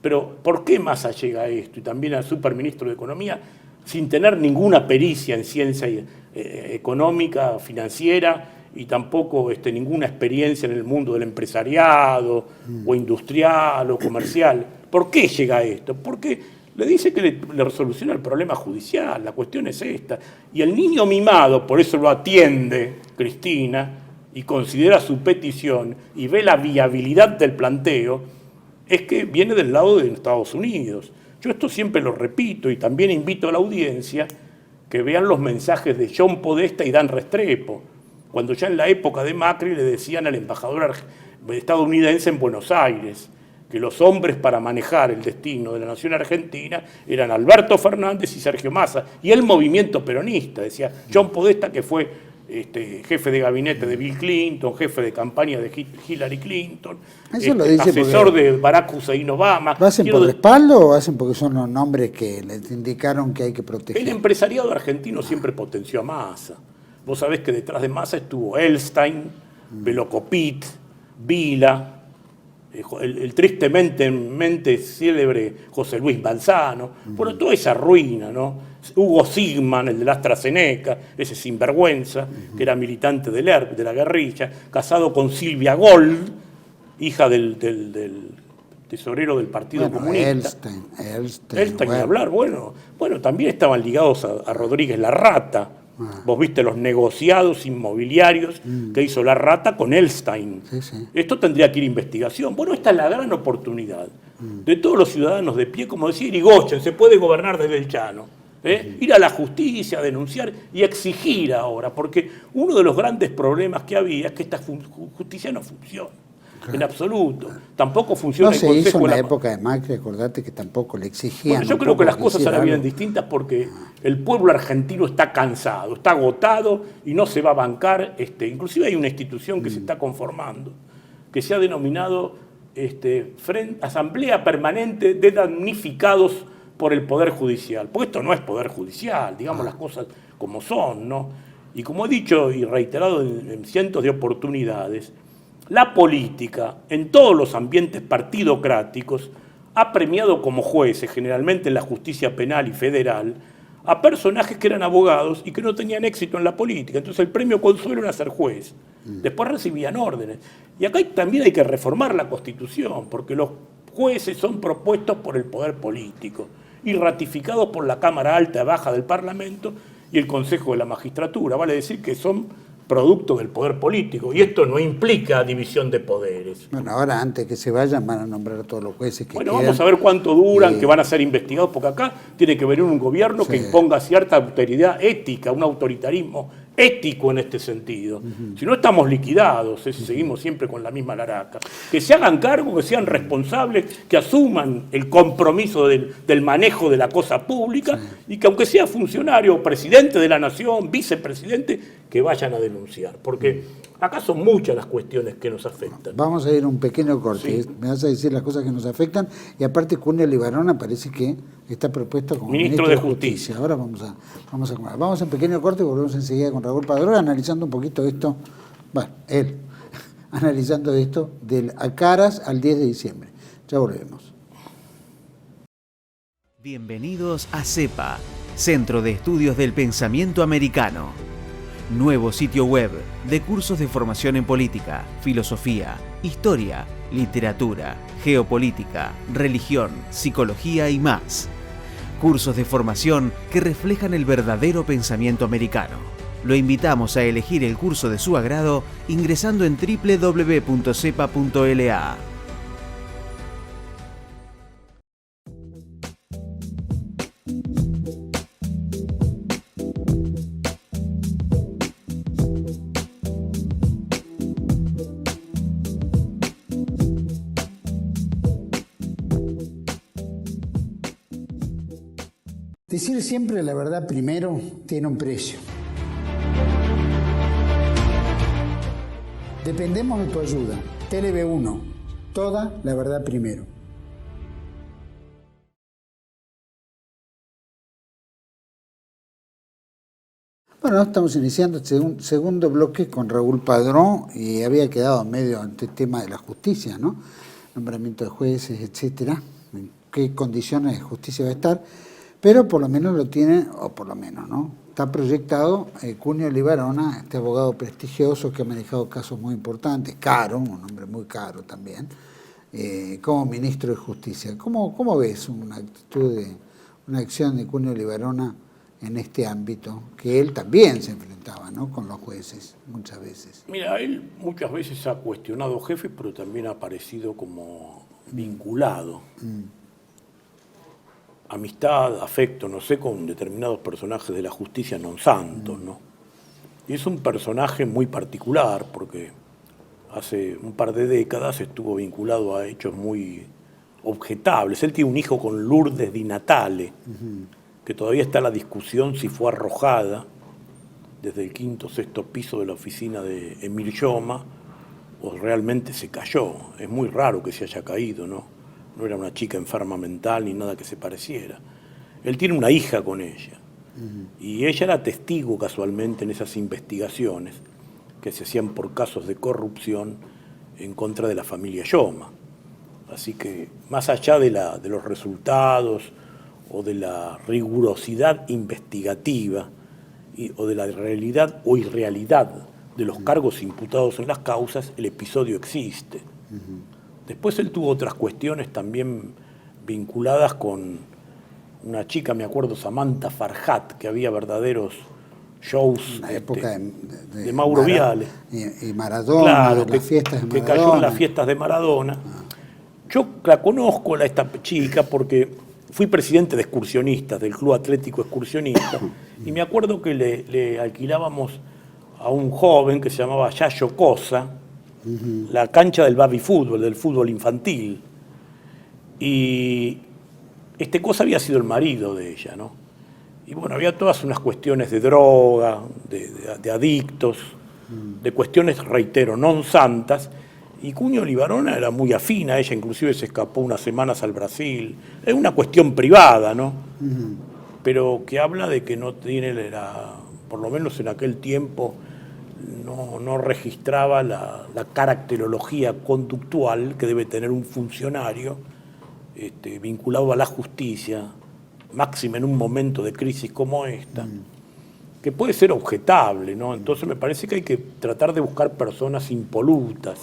Pero ¿por qué Massa llega a esto? Y también al superministro de Economía, sin tener ninguna pericia en ciencia económica, financiera, y tampoco ninguna experiencia en el mundo del empresariado, o industrial, o comercial. ¿Por qué llega a esto? Porque le dice que le resoluciona el problema judicial, la cuestión es esta. Y el niño mimado, por eso lo atiende Cristina, y considera su petición, y ve la viabilidad del planteo, es que viene del lado de Estados Unidos. Yo esto siempre lo repito, y también invito a la audiencia que vean los mensajes de John Podesta y Dan Restrepo, cuando ya en la época de Macri le decían al embajador estadounidense en Buenos Aires que los hombres para manejar el destino de la nación argentina eran Alberto Fernández y Sergio Massa, y el movimiento peronista, decía John Podesta, que fue jefe de gabinete de Bill Clinton, jefe de campaña de Hillary Clinton, asesor de Barack Hussein Obama. ¿Lo hacen por respaldo o hacen porque son los nombres que les indicaron que hay que proteger? El empresariado argentino siempre potenció a Massa. Vos sabés que detrás de Massa estuvo Elstein, Velocopit, Vila, el tristemente célebre José Luis Manzano, bueno, toda esa ruina, ¿no? Hugo Sigman, el de la AstraZeneca, ese sinvergüenza, que era militante del ERP, de la guerrilla, casado con Silvia Gold, hija del tesorero del Partido Comunista. Elstein, bueno. Ni hablar, bueno, también estaban ligados a Rodríguez Larrata. Vos viste los negociados inmobiliarios que hizo Larrata con Elstein. Sí. Esto tendría que ir a investigación. Bueno, esta es la gran oportunidad de todos los ciudadanos de pie, como decía Irigoyen, se puede gobernar desde el llano. Ir a la justicia, denunciar y exigir ahora, porque uno de los grandes problemas que había es que esta justicia no funciona. Claro. En absoluto. Tampoco funciona el Consejo. No se hizo en la época de Macri, acordate que tampoco le exigían. Bueno, yo creo que las cosas ahora vienen distintas porque el pueblo argentino está cansado, está agotado y no se va a bancar. Inclusive hay una institución que se está conformando, que se ha denominado Asamblea Permanente de Damnificados por el Poder Judicial. Porque esto no es Poder Judicial, digamos las cosas como son, ¿no? Y como he dicho y reiterado en cientos de oportunidades, la política, en todos los ambientes partidocráticos, ha premiado como jueces, generalmente en la justicia penal y federal, a personajes que eran abogados y que no tenían éxito en la política. Entonces el premio consuelo era ser juez. Después recibían órdenes. Y acá también hay que reformar la Constitución, porque los jueces son propuestos por el poder político y ratificados por la Cámara Alta y Baja del Parlamento y el Consejo de la Magistratura. Vale decir que son producto del poder político, y esto no implica división de poderes. Bueno, ahora antes que se vayan van a nombrar a todos los jueces que Bueno, quedan. vamos a ver cuánto duran, que van a ser investigados, porque acá tiene que venir un gobierno que imponga cierta autoridad ética, un autoritarismo ético en este sentido. Si no estamos liquidados, si seguimos siempre con la misma laraca. Que se hagan cargo, que sean responsables, que asuman el compromiso del manejo de la cosa pública y que aunque sea funcionario, presidente de la nación, vicepresidente, que vayan a denunciar. Porque acá son muchas las cuestiones que nos afectan. Vamos a ir a un pequeño corte. Sí. Me vas a decir las cosas que nos afectan. Y aparte, Cunio Libarona parece que está propuesto como ministro de Justicia. Ahora vamos a comer. Vamos a un pequeño corte y volvemos enseguida con Raúl Padrón, analizando un poquito esto. Bueno, él, analizando esto del a caras al 10 de diciembre. Ya volvemos. Bienvenidos a CEPA, Centro de Estudios del Pensamiento Americano. Nuevo sitio web de cursos de formación en política, filosofía, historia, literatura, geopolítica, religión, psicología y más. Cursos de formación que reflejan el verdadero pensamiento americano. Lo invitamos a elegir el curso de su agrado ingresando en www.cepa.la. Decir siempre la verdad primero tiene un precio. Dependemos de tu ayuda. TLB1, toda la verdad primero. Bueno, estamos iniciando este segundo bloque con Raúl Padrón y había quedado en medio ante el tema de la justicia, ¿no? Nombramiento de jueces, etcétera, en qué condiciones de justicia va a estar. Pero por lo menos lo tiene, o por lo menos, ¿no? Está proyectado Cunio Libarona, este abogado prestigioso que ha manejado casos muy importantes, caro, un hombre muy caro también, como ministro de Justicia. ¿Cómo ves una acción de Cunio Libarona en este ámbito, que él también se enfrentaba, ¿no?, con los jueces muchas veces? Mira, él muchas veces ha cuestionado jefes, pero también ha aparecido como vinculado. Amistad, afecto, no sé, con determinados personajes de la justicia non santos, ¿no? Y es un personaje muy particular porque hace un par de décadas estuvo vinculado a hechos muy objetables. Él tiene un hijo con Lourdes Di Natale, que todavía está la discusión si fue arrojada desde el quinto o sexto piso de la oficina de Emil Yoma o realmente se cayó. Es muy raro que se haya caído, ¿no? No era una chica enferma mental ni nada que se pareciera. Él tiene una hija con ella. Y ella era testigo casualmente en esas investigaciones que se hacían por casos de corrupción en contra de la familia Yoma. Así que más allá de los resultados o de la rigurosidad investigativa o de la realidad o irrealidad de los cargos imputados en las causas, el episodio existe. Después él tuvo otras cuestiones también vinculadas con una chica, me acuerdo, Samantha Farhat, que había verdaderos shows en la época de Mauro Viale. Y Maradona, claro, las fiestas de Maradona. Que cayó en las fiestas de Maradona. Yo la conozco a esta chica porque fui presidente de excursionistas, del Club Atlético Excursionista, y me acuerdo que le alquilábamos a un joven que se llamaba Yayo Cosa, la cancha del baby fútbol, del fútbol infantil. Y este Cosa había sido el marido de ella, ¿no? Y bueno, había todas unas cuestiones de droga, de adictos, de cuestiones, reitero, non santas. Y Cunio Libarona era muy afín a ella, inclusive se escapó unas semanas al Brasil. Es una cuestión privada, ¿no? Pero que habla de que no tiene, por lo menos en aquel tiempo, no registraba la caracterología conductual que debe tener un funcionario vinculado a la justicia, máxima en un momento de crisis como esta, que puede ser objetable, ¿no? Entonces me parece que hay que tratar de buscar personas impolutas.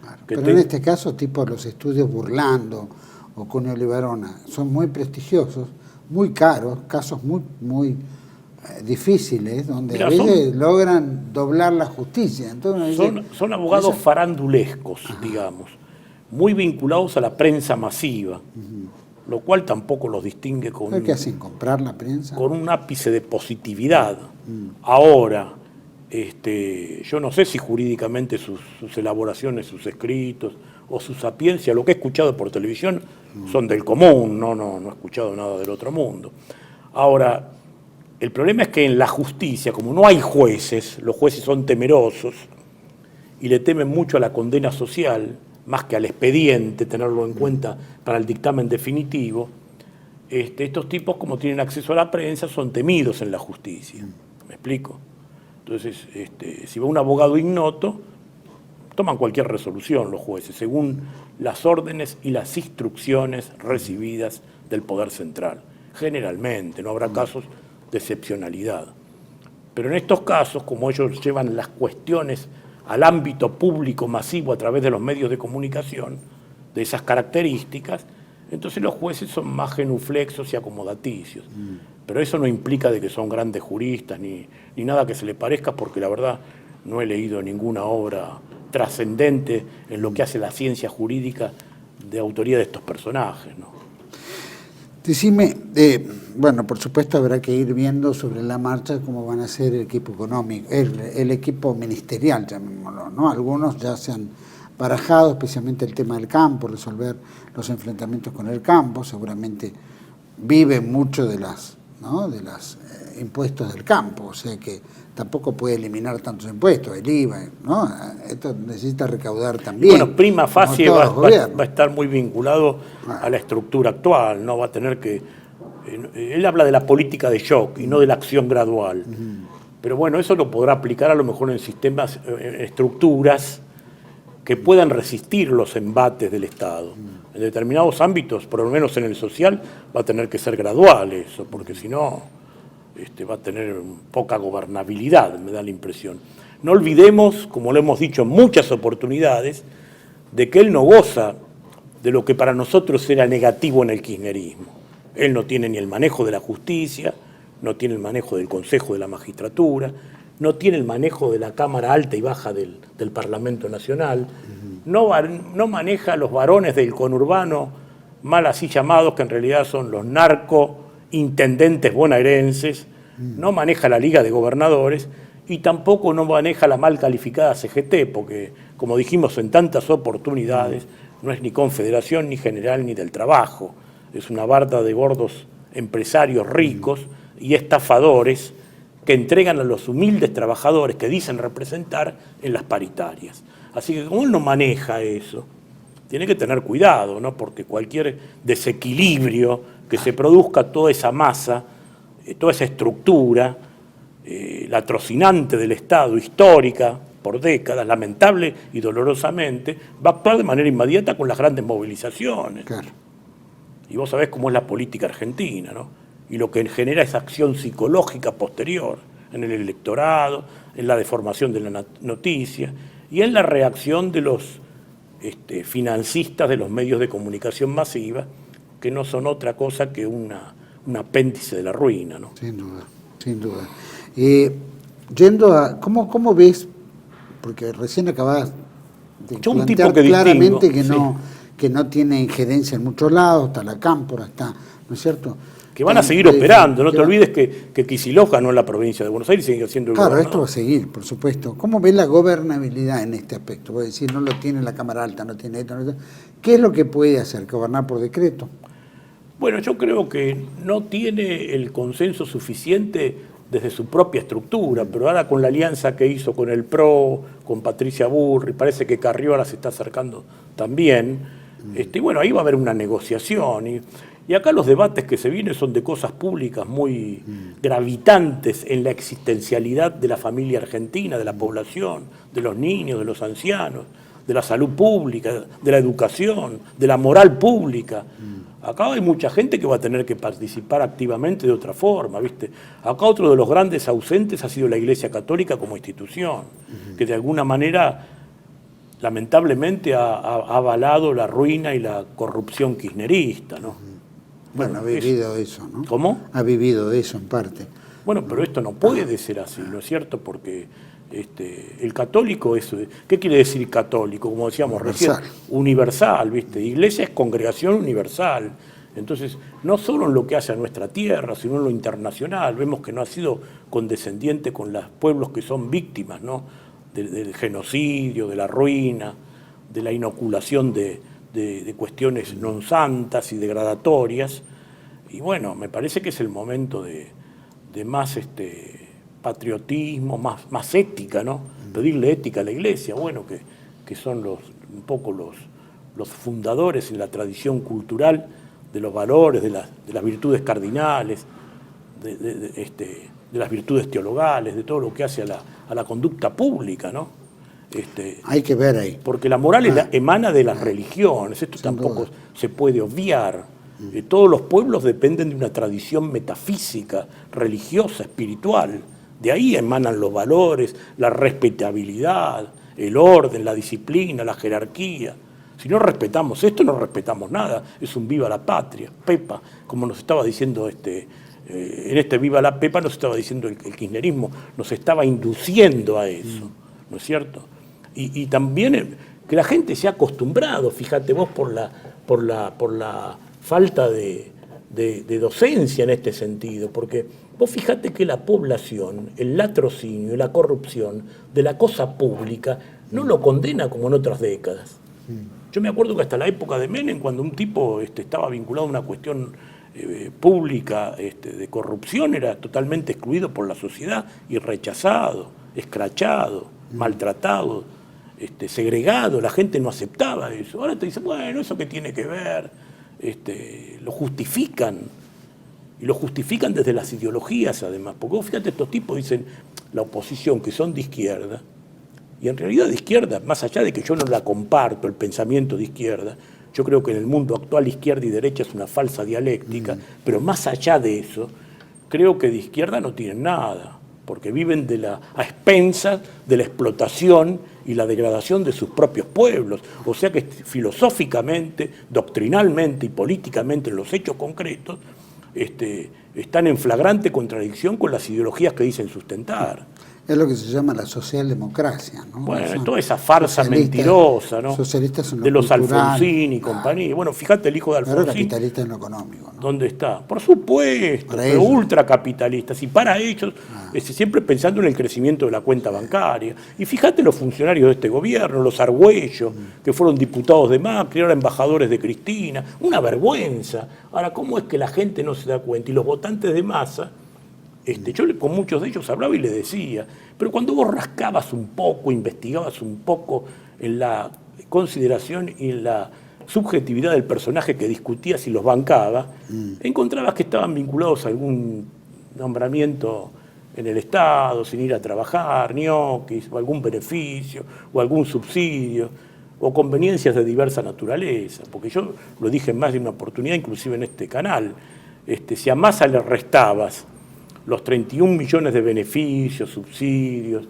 Claro, pero en este caso, tipo los estudios Burlando o Cunio Libarona, son muy prestigiosos, muy caros, casos muy difíciles, donde a veces logran doblar la justicia. Entonces, son abogados farandulescos, digamos, muy vinculados a la prensa masiva, lo cual tampoco los distingue con... ¿Qué hacen? ¿Comprar la prensa? Con un ápice de positividad. Ahora, yo no sé si jurídicamente sus elaboraciones, sus escritos o su sapiencia, lo que he escuchado por televisión, son del común, no he escuchado nada del otro mundo. Ahora, el problema es que en la justicia, como no hay jueces, los jueces son temerosos y le temen mucho a la condena social, más que al expediente, tenerlo en cuenta para el dictamen definitivo. Estos tipos, como tienen acceso a la prensa, son temidos en la justicia. ¿Me explico? Entonces, si va un abogado ignoto, toman cualquier resolución los jueces, según las órdenes y las instrucciones recibidas del Poder Central. Generalmente, no habrá casos de excepcionalidad. Pero en estos casos, como ellos llevan las cuestiones al ámbito público masivo a través de los medios de comunicación, de esas características, entonces los jueces son más genuflexos y acomodaticios. Pero eso no implica de que son grandes juristas ni nada que se le parezca, porque la verdad no he leído ninguna obra trascendente en lo que hace la ciencia jurídica de autoría de estos personajes, ¿no? Decime, bueno, por supuesto habrá que ir viendo sobre la marcha cómo van a ser el equipo económico, el equipo ministerial, llamémoslo, ¿no? Algunos ya se han barajado, especialmente el tema del campo, resolver los enfrentamientos con el campo, seguramente viven mucho de las impuestos del campo, o sea que tampoco puede eliminar tantos impuestos, el IVA, ¿no? Esto necesita recaudar también. Bueno, prima facie va a estar muy vinculado a la estructura actual, ¿no? Va a tener que... él habla de la política de shock y no de la acción gradual. Pero bueno, eso lo podrá aplicar a lo mejor en sistemas, estructuras que puedan resistir los embates del Estado. En determinados ámbitos, por lo menos en el social, va a tener que ser gradual eso, porque si no... va a tener poca gobernabilidad, me da la impresión. No olvidemos, como lo hemos dicho en muchas oportunidades, de que él no goza de lo que para nosotros era negativo en el kirchnerismo. Él no tiene ni el manejo de la justicia, no tiene el manejo del Consejo de la Magistratura, no tiene el manejo de la Cámara Alta y Baja del Parlamento Nacional, no maneja a los varones del conurbano, mal así llamados, que en realidad son los intendentes bonaerenses, no maneja la Liga de Gobernadores y tampoco no maneja la mal calificada CGT, porque, como dijimos en tantas oportunidades, no es ni confederación, ni general, ni del trabajo. Es una barda de gordos empresarios ricos y estafadores que entregan a los humildes trabajadores que dicen representar en las paritarias. Así que como él no maneja eso, tiene que tener cuidado, ¿no? Porque cualquier desequilibrio que se produzca, toda esa masa, toda esa estructura, la trocinante del Estado, histórica, por décadas, lamentable y dolorosamente, va a actuar de manera inmediata con las grandes movilizaciones. Claro. Y vos sabés cómo es la política argentina, ¿no? Y lo que genera esa acción psicológica posterior, en el electorado, en la deformación de la noticia y en la reacción de los financistas de los medios de comunicación masiva, que no son otra cosa que un apéndice de la ruina, ¿no? Sin duda, sin duda. Yendo a, ¿cómo ves? Porque recién acabas de plantear claramente que no tiene injerencia en muchos lados, está la Cámpora, está, ¿no es cierto? Que van a seguir operando, no te olvides que Kicillof ganó en la provincia de Buenos Aires y sigue siendo el gobernador. Claro, esto va a seguir, por supuesto. ¿Cómo ves la gobernabilidad en este aspecto? Voy a decir, no lo tiene la Cámara Alta, no tiene esto, no tiene... ¿Qué es lo que puede hacer? ¿Gobernar por decreto? Bueno, yo creo que no tiene el consenso suficiente desde su propia estructura, pero ahora con la alianza que hizo con el PRO, con Patricia Burri, parece que Carrió se está acercando también, bueno, ahí va a haber una negociación. Y acá los debates que se vienen son de cosas públicas muy gravitantes en la existencialidad de la familia argentina, de la población, de los niños, de los ancianos, de la salud pública, de la educación, de la moral pública. Acá hay mucha gente que va a tener que participar activamente de otra forma, ¿viste? Acá otro de los grandes ausentes ha sido la Iglesia Católica como institución, que de alguna manera, lamentablemente, ha avalado la ruina y la corrupción kirchnerista, ¿no? Bueno, ha vivido eso, ¿no? ¿Cómo? Ha vivido eso en parte. Bueno, pero esto no puede ser así, ¿no es cierto? Porque el católico es... ¿Qué quiere decir católico? Como decíamos recién, universal, ¿viste? Iglesia es congregación universal. Entonces, no solo en lo que hace a nuestra tierra, sino en lo internacional, vemos que no ha sido condescendiente con los pueblos que son víctimas, ¿no? Del genocidio, de la ruina, de la inoculación de cuestiones non santas y degradatorias. Y bueno, me parece que es el momento de más patriotismo, más ética, ¿no? Pedirle ética a la Iglesia, bueno, que son un poco los fundadores en la tradición cultural de los valores, de las virtudes cardinales, de las virtudes teologales, de todo lo que hace a la conducta pública, ¿no? Hay que ver ahí. Porque la moral emana de las religiones, esto tampoco se puede obviar. Todos los pueblos dependen de una tradición metafísica, religiosa, espiritual. De ahí emanan los valores, la respetabilidad, el orden, la disciplina, la jerarquía. Si no respetamos esto, no respetamos nada. Es un viva la patria. Pepa, como nos estaba diciendo en viva la Pepa, nos estaba diciendo el kirchnerismo, nos estaba induciendo a eso, ¿no es cierto? Y también que la gente se ha acostumbrado, fíjate vos, por la falta de docencia en este sentido, porque vos fíjate que la población, el latrocinio, la corrupción de la cosa pública no lo condena como en otras décadas. Yo me acuerdo que hasta la época de Menem, cuando un tipo estaba vinculado a una cuestión pública de corrupción, era totalmente excluido por la sociedad y rechazado, escrachado, maltratado, segregado. La gente no aceptaba eso. Ahora te dicen, bueno, ¿eso qué tiene que ver? Lo justifican. Y lo justifican desde las ideologías, además. Porque vos fíjate, estos tipos dicen, la oposición, que son de izquierda, y en realidad de izquierda, más allá de que yo no la comparto, el pensamiento de izquierda, yo creo que en el mundo actual izquierda y derecha es una falsa dialéctica, pero más allá de eso, creo que de izquierda no tienen nada, porque viven a expensas de la explotación y la degradación de sus propios pueblos. O sea que filosóficamente, doctrinalmente y políticamente en los hechos concretos, están en flagrante contradicción con las ideologías que dicen sustentar. Es lo que se llama la socialdemocracia, ¿no? Bueno, toda esa farsa mentirosa, ¿no? Socialistas son de los cultural, Alfonsín y compañía. Bueno, fíjate el hijo de Alfonsín. Pero capitalista en lo económico, ¿no? ¿Dónde está? Por supuesto, pero ultracapitalistas. Y para ellos, siempre pensando en el crecimiento de la cuenta bancaria. Y fíjate los funcionarios de este gobierno, los Argüello, que fueron diputados de Macri, ahora embajadores de Cristina. Una vergüenza. Ahora, ¿cómo es que la gente no se da cuenta? Y los votantes de masa, yo con muchos de ellos hablaba y les decía, pero cuando vos rascabas un poco, investigabas un poco en la consideración y en la subjetividad del personaje que discutías y los bancaba, encontrabas que estaban vinculados a algún nombramiento en el Estado, sin ir a trabajar, ñoquis, o algún beneficio, o algún subsidio, o conveniencias de diversa naturaleza, porque yo lo dije en más de una oportunidad, inclusive en este canal, si a Massa le restabas los 31 millones de beneficios, subsidios,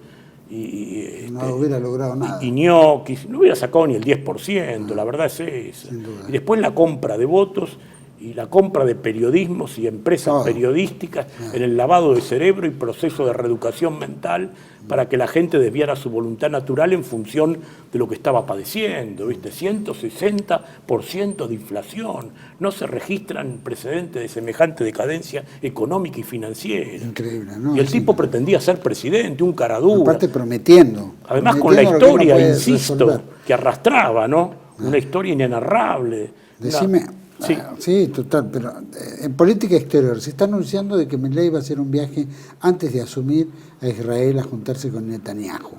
no hubiera logrado nada. Y ñoquis, no hubiera sacado ni el 10%, la verdad es esa. Y después la compra de votos y la compra de periodismos y empresas periodísticas en el lavado de cerebro y proceso de reeducación mental para que la gente desviara su voluntad natural en función de lo que estaba padeciendo, ¿viste? 160% de inflación. No se registran precedentes de semejante decadencia económica y financiera. Increíble, ¿no? Y el tipo pretendía ser presidente, un cara dura. Aparte prometiendo. Además con la historia, no insisto, resolver. que arrastraba, ¿no? Una historia inenarrable. Decime... Sí. Sí, total, pero en política exterior se está anunciando de que Milei va a hacer un viaje antes de asumir a Israel a juntarse con Netanyahu,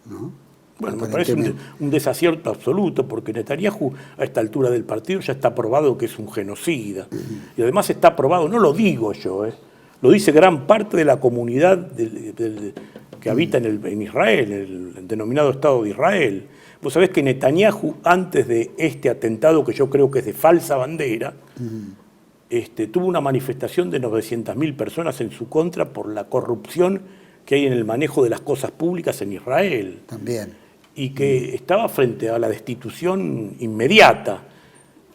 ¿no? Bueno, me parece un desacierto absoluto, porque Netanyahu a esta altura del partido ya está probado que es un genocida. Y además está probado, no lo digo yo, lo dice gran parte de la comunidad que habita en Israel, el denominado Estado de Israel. Vos sabés que Netanyahu, antes de este atentado, que yo creo que es de falsa bandera, tuvo una manifestación de 900.000 personas en su contra por la corrupción que hay en el manejo de las cosas públicas en Israel. También. Y que estaba frente a la destitución inmediata.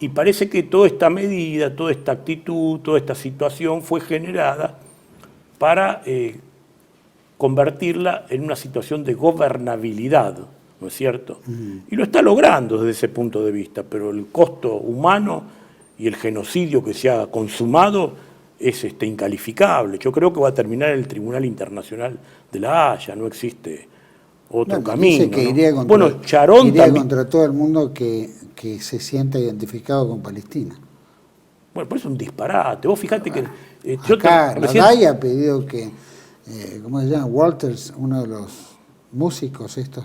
Y parece que toda esta medida, toda esta actitud, toda esta situación fue generada para convertirla en una situación de gobernabilidad, ¿no es cierto? Y lo está logrando desde ese punto de vista, pero el costo humano y el genocidio que se ha consumado es incalificable. Yo creo que va a terminar en el Tribunal Internacional de La Haya, no existe otro camino. Dice que ¿no? iría contra, bueno, Charón iría también, contra todo el mundo que se sienta identificado con Palestina. bueno, por eso es un disparate. Vos fijate que... Acá la DAI ha pedido que, ¿cómo se llama? Walters, uno de los músicos estos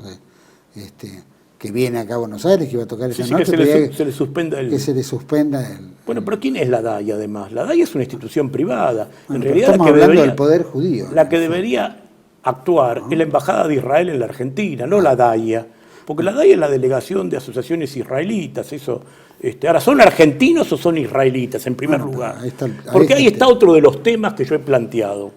que viene acá a Buenos Aires, que iba a tocar esa noche, que se le suspenda el... que se le suspenda el... Bueno, pero ¿quién es la DAI además? La DAI es una institución privada. Bueno, en realidad estamos hablando del poder judío. La que debería actuar es la Embajada de Israel en la Argentina, no la DAIA. Porque la DAIA es la Delegación de Asociaciones Israelitas, eso. Ahora, ¿son argentinos o son israelitas, en primer lugar? Porque ahí está otro de los temas que yo he planteado.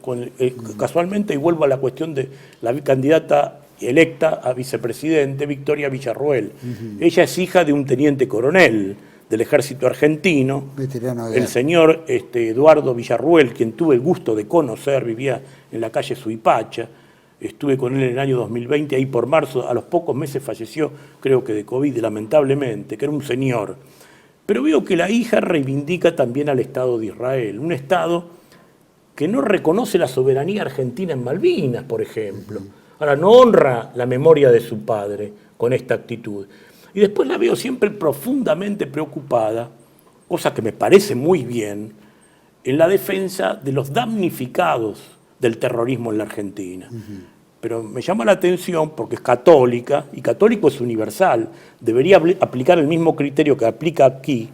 Casualmente, y vuelvo a la cuestión de la candidata electa a vicepresidente, Victoria Villarruel. Ella es hija de un teniente coronel del ejército argentino, el señor Eduardo Villarruel, quien tuve el gusto de conocer, vivía en la calle Suipacha. Estuve con él en el año 2020, ahí por marzo, a los pocos meses falleció, creo que de COVID, lamentablemente, que era un señor. Pero veo que la hija reivindica también al Estado de Israel, un Estado que no reconoce la soberanía argentina en Malvinas, por ejemplo. Ahora, no honra la memoria de su padre con esta actitud. Y después la veo siempre profundamente preocupada, cosa que me parece muy bien, en la defensa de los damnificados del terrorismo en la Argentina. Pero me llama la atención porque es católica, y católico es universal. Debería aplicar el mismo criterio que aplica aquí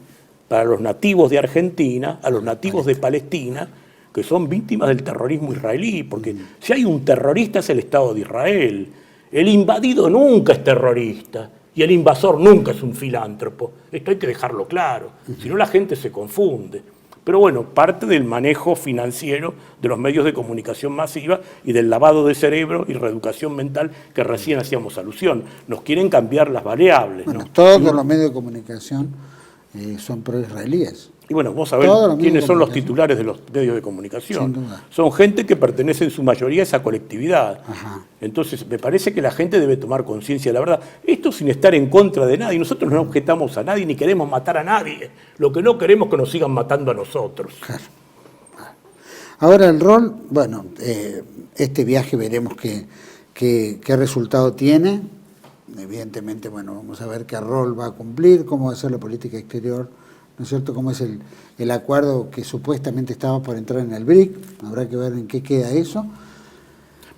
para los nativos de Argentina, a los nativos de Palestina, que son víctimas del terrorismo israelí, porque si hay un terrorista es el Estado de Israel. El invadido nunca es terrorista, y el invasor nunca es un filántropo. Esto hay que dejarlo claro, si no la gente se confunde. Pero bueno, parte del manejo financiero de los medios de comunicación masiva y del lavado de cerebro y reeducación mental que recién hacíamos alusión. Nos quieren cambiar las variables. Bueno, ¿no? todos los medios de comunicación son pro-israelíes. Y bueno, vos sabés quiénes son los titulares de los medios de comunicación. Sin duda. Son gente que pertenece en su mayoría a esa colectividad. Ajá. Entonces, me parece que la gente debe tomar conciencia de la verdad. Esto sin estar en contra de nadie. Nosotros no objetamos a nadie ni queremos matar a nadie. Lo que no queremos es que nos sigan matando a nosotros. Claro. Ahora el rol, bueno, este viaje veremos qué resultado tiene. Evidentemente, bueno, vamos a ver qué rol va a cumplir, cómo va a ser la política exterior, ¿no es cierto? Cómo es el acuerdo que supuestamente estaba por entrar en el BRIC. Habrá que ver en qué queda eso.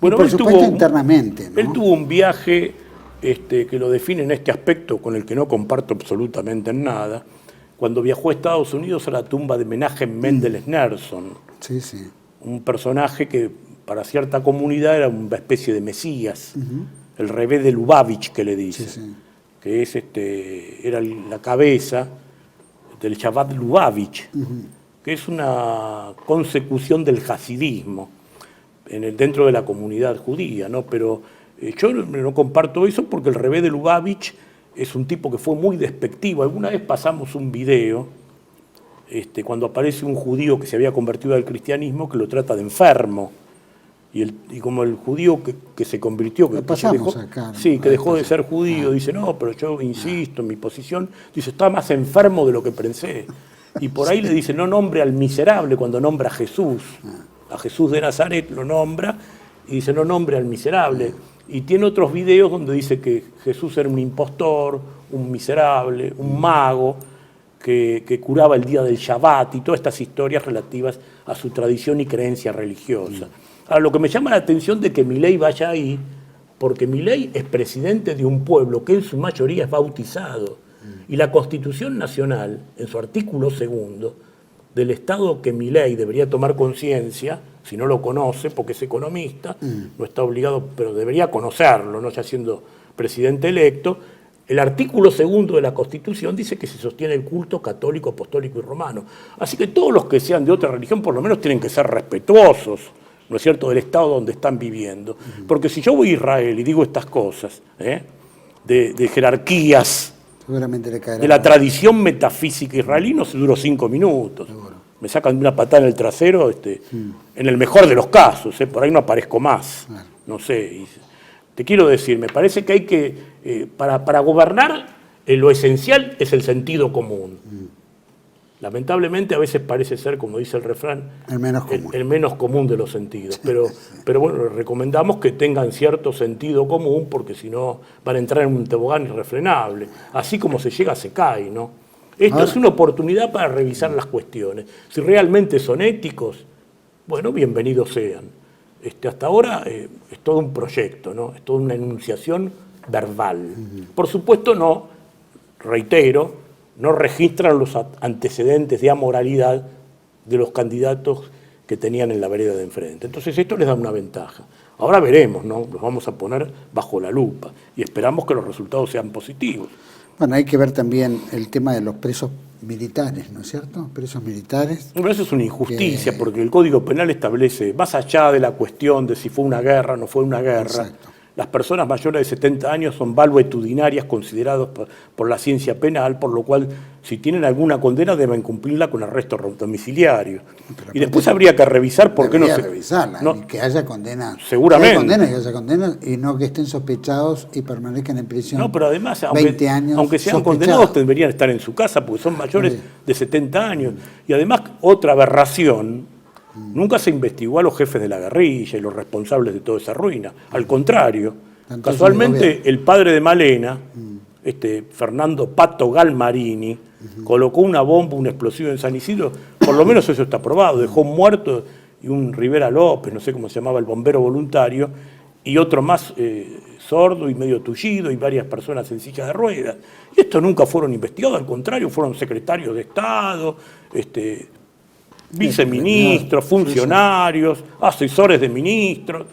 Bueno, y por supuesto internamente, ¿no? Él tuvo un viaje que lo define en este aspecto con el que no comparto absolutamente nada, cuando viajó a Estados Unidos a la tumba de Menachem Mendel Schneerson, Sí, sí. un personaje que para cierta comunidad era una especie de mesías, el Rebé de Lubavitch que le dice, Sí, sí. que es era la cabeza del Shabbat Lubavitch, que es una consecución del hasidismo dentro de la comunidad judía, ¿no? Pero yo no comparto eso porque el Rebé de Lubavitch es un tipo que fue muy despectivo. Alguna vez pasamos un video cuando aparece un judío que se había convertido al cristianismo que lo trata de enfermo. Y como el judío que se convirtió, que pasamos acá, ¿no? Sí, que dejó de ser judío, dice, no, pero yo insisto en mi posición, dice, está más enfermo de lo que pensé. Y por ahí le dice, no nombre al miserable cuando nombra a Jesús de Nazaret lo nombra, y dice, no nombre al miserable. Y tiene otros videos donde dice que Jesús era un impostor, un miserable, un mago, que curaba el día del Shabbat y todas estas historias relativas a su tradición y creencia religiosa. Ahora, lo que me llama la atención de que Milei vaya ahí, porque Milei es presidente de un pueblo que en su mayoría es bautizado. Y la Constitución Nacional, en su artículo 2, del Estado que Milei debería tomar conciencia, si no lo conoce, porque es economista, no está obligado, pero debería conocerlo, no ya siendo presidente electo. El artículo 2 de la Constitución dice que se sostiene el culto católico, apostólico y romano. Así que todos los que sean de otra religión por lo menos tienen que ser respetuosos, ¿no es cierto?, del Estado donde están viviendo. Porque si yo voy a Israel y digo estas cosas, de jerarquías, Seguramente le caerá de la tradición metafísica israelí, no se duró 5 minutos. Seguro. Me sacan una patada en el trasero, en el mejor de los casos, por ahí no aparezco más. Claro. No sé. Te quiero decir, me parece que hay que, para gobernar, lo esencial es el sentido común. Lamentablemente a veces parece ser, como dice el refrán, el menos común de los sentidos. Pero bueno, les recomendamos que tengan cierto sentido común, porque si no van a entrar en un tobogán irrefrenable. Así como se llega, se cae, ¿no? Esto es una oportunidad para revisar las cuestiones. Si realmente son éticos, bueno, bienvenidos sean. Hasta ahora es todo un proyecto, ¿no? Es toda una enunciación verbal. Por supuesto no, reitero, no registran los antecedentes de amoralidad de los candidatos que tenían en la vereda de enfrente. Entonces esto les da una ventaja. Ahora veremos, ¿no? Los vamos a poner bajo la lupa y esperamos que los resultados sean positivos. Bueno, hay que ver también el tema de los presos militares, ¿no es cierto? Presos militares. Bueno, eso es una injusticia, porque el Código Penal establece, más allá de la cuestión de si fue una guerra o no fue una guerra, exacto, las personas mayores de 70 años son valuetudinarias considerados por la ciencia penal, por lo cual, si tienen alguna condena, deben cumplirla con arresto domiciliario. Y después habría que revisar por qué no se... revisarla, y que haya condenas. Seguramente. Que haya condenas y no que estén sospechados y permanezcan en prisión. No, pero además, 20 años aunque sean condenados, deberían estar en su casa, porque son mayores de 70 años. Y además, otra aberración... Nunca se investigó a los jefes de la guerrilla y los responsables de toda esa ruina. Al contrario, casualmente el padre de Malena, Fernando Pato Galmarini, colocó una bomba, un explosivo en San Isidro. Por lo menos eso está probado. Dejó un muerto y un Rivera López, no sé cómo se llamaba, el bombero voluntario, y otro más sordo y medio tullido, y varias personas en silla de ruedas. Y estos nunca fueron investigados, al contrario, fueron secretarios de Estado, viceministros, funcionarios, asesores de ministros,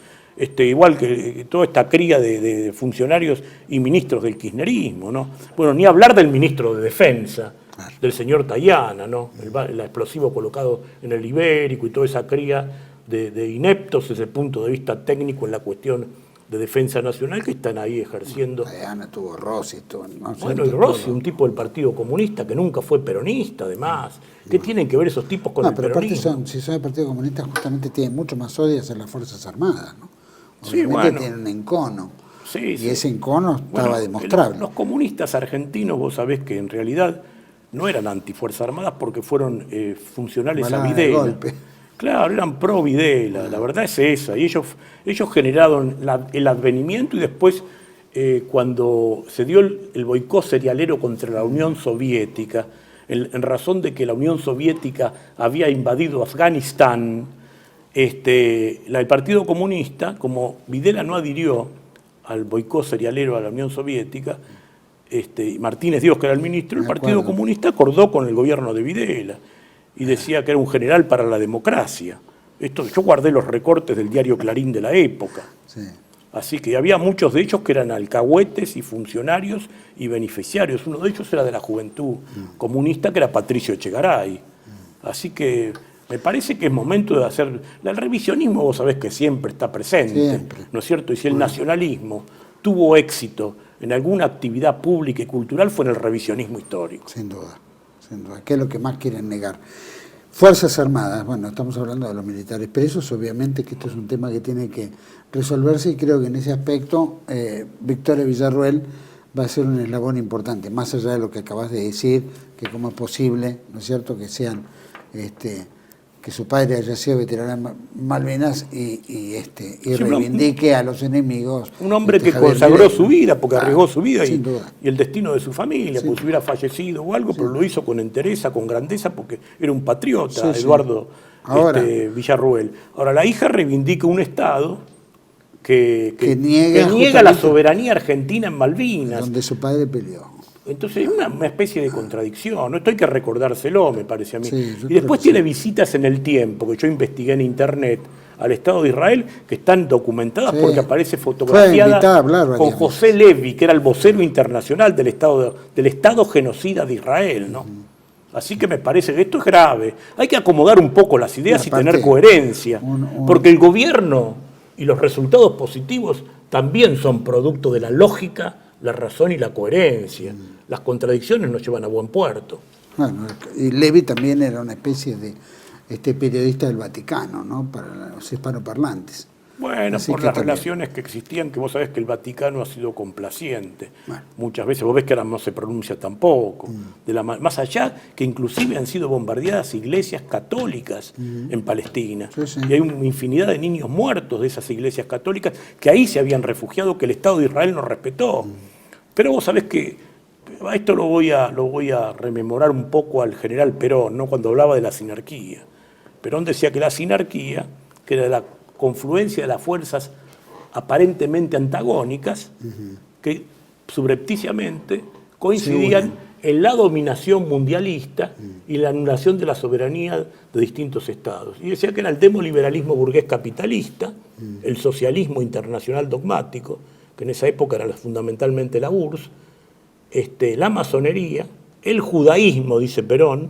igual que toda esta cría de funcionarios y ministros del kirchnerismo, ¿no? Bueno, ni hablar del ministro de Defensa, del señor Tayana, ¿no? El explosivo colocado en el Ibérico y toda esa cría de ineptos desde el punto de vista técnico en la cuestión de defensa nacional que están ahí ejerciendo. Tayana tuvo Rossi, bueno, y Rossi, un tipo del Partido Comunista que nunca fue peronista, además. ¿Qué tienen que ver esos tipos con el peronismo? Pero aparte si son del Partido Comunista, justamente tienen mucho más odio hacia las Fuerzas Armadas, ¿no? Sí, bueno. Tienen un encono. Sí, y ese encono estaba demostrable. Los comunistas argentinos, vos sabés que en realidad no eran antifuerzas armadas porque fueron funcionales a Videla. Claro, eran pro Videla, la verdad es esa. Y ellos generaron el advenimiento y después, cuando se dio el boicot cerealero contra la Unión Soviética, en razón de que la Unión Soviética había invadido Afganistán, el Partido Comunista, como Videla no adhirió al boicot cerealero a la Unión Soviética, Martínez Dios, que era el ministro, el Partido Comunista acordó con el gobierno de Videla y decía que era un general para la democracia. Yo guardé los recortes del diario Clarín de la época. Sí. Así que había muchos de ellos que eran alcahuetes y funcionarios y beneficiarios. Uno de ellos era de la Juventud Comunista, que era Patricio Echegaray. Así que me parece que es momento de hacer... El revisionismo, vos sabés que siempre está presente, ¿no es cierto? Y si el nacionalismo tuvo éxito en alguna actividad pública y cultural, fue en el revisionismo histórico. Sin duda, sin duda. ¿Qué es lo que más quieren negar? Fuerzas Armadas, bueno, estamos hablando de los militares presos, obviamente que esto es un tema que tiene que resolverse y creo que en ese aspecto Victoria Villarruel va a ser un eslabón importante, más allá de lo que acabas de decir, que cómo es posible, ¿no es cierto?, que sean, que su padre haya sido veterano de Malvinas y reivindique a los enemigos. Un hombre que consagró su vida, porque arriesgó su vida y el destino de su familia, porque si hubiera fallecido o algo, pero lo hizo con entereza, con grandeza, porque era un patriota, Eduardo Villarruel. Ahora, la hija reivindica un Estado que niega la soberanía argentina en Malvinas. Donde su padre peleó. Entonces es una especie de contradicción, ¿no? Esto hay que recordárselo, me parece a mí. Y después tiene visitas en el tiempo, que yo investigué en internet, al Estado de Israel, que están documentadas porque aparece fotografiada con José Levi, que era el vocero internacional del Estado genocida de Israel, ¿no? Así que me parece que esto es grave. Hay que acomodar un poco las ideas y tener coherencia, porque el gobierno y los resultados positivos también son producto de la lógica, la razón y la coherencia. Las contradicciones nos llevan a buen puerto. Bueno, y Levi también era una especie de periodista del Vaticano, ¿no?, para los hispanoparlantes. Bueno, Así por que las también. relaciones que existían, que vos sabés que el Vaticano ha sido complaciente. Bueno. Muchas veces, vos ves que ahora no se pronuncia tampoco. Más allá que inclusive han sido bombardeadas iglesias católicas en Palestina. Sí, sí. Y hay una infinidad de niños muertos de esas iglesias católicas que ahí se habían refugiado, que el Estado de Israel no respetó. Pero vos sabés que a esto lo voy a rememorar un poco al general Perón, ¿no? Cuando hablaba de la sinarquía. Perón decía que la sinarquía, que era la confluencia de las fuerzas aparentemente antagónicas, que subrepticiamente coincidían en la dominación mundialista y la anulación de la soberanía de distintos estados. Y decía que era el demoliberalismo burgués capitalista, el socialismo internacional dogmático, que en esa época era fundamentalmente la URSS, la masonería, el judaísmo, dice Perón,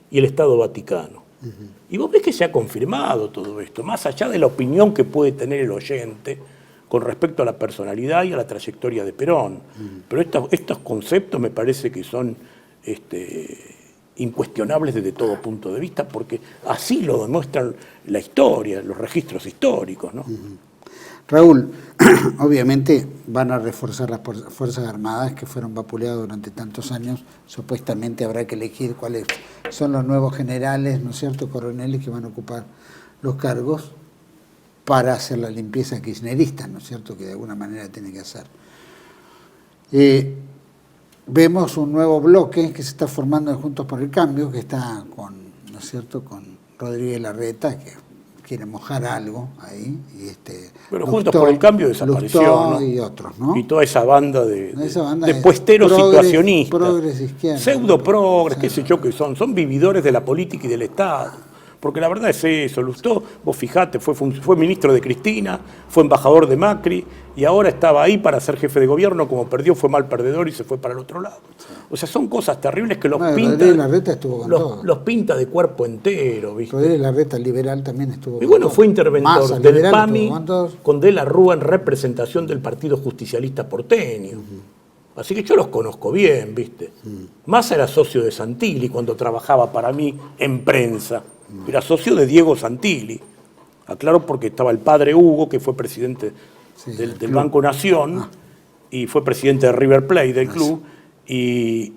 y el Estado Vaticano. Y vos ves que se ha confirmado todo esto, más allá de la opinión que puede tener el oyente con respecto a la personalidad y a la trayectoria de Perón. Pero estos conceptos me parece que son incuestionables desde todo punto de vista, porque así lo demuestran la historia, los registros históricos, ¿no? Raúl, obviamente van a reforzar las Fuerzas Armadas que fueron vapuleadas durante tantos años. Supuestamente habrá que elegir cuáles son los nuevos generales, ¿no es cierto?, coroneles que van a ocupar los cargos para hacer la limpieza kirchnerista, ¿no es cierto?, que de alguna manera tiene que hacer. Vemos un nuevo bloque que se está formando en Juntos por el Cambio, que está con, ¿no es cierto?, con Rodríguez Larreta, que quiere mojar algo ahí. Pero Juntos por el Cambio desapareció, ¿no? Y otros, ¿no? Y toda esa banda de de puesteros situacionistas, progres izquierda, pseudo-progres, qué sé yo qué son vividores de la política y del Estado. Porque la verdad es eso, Lustó, vos fijate, fue ministro de Cristina, fue embajador de Macri, y ahora estaba ahí para ser jefe de gobierno, como perdió, fue mal perdedor y se fue para el otro lado. O sea, son cosas terribles que Rodríguez Larreta estuvo con todo. los pinta de cuerpo entero, ¿viste? Rodríguez Larreta, liberal, también estuvo Y bueno, con fue todo. interventor Massa, del liberal, PAMI estuvo con todos. con De la Rúa en representación del Partido Justicialista porteño. Así que yo los conozco bien, ¿viste? Massa era socio de Santilli cuando trabajaba para mí en prensa. Era socio de Diego Santilli. Aclaro porque estaba el padre Hugo, que fue presidente del Banco Nación, y fue presidente de River Plate, del club, y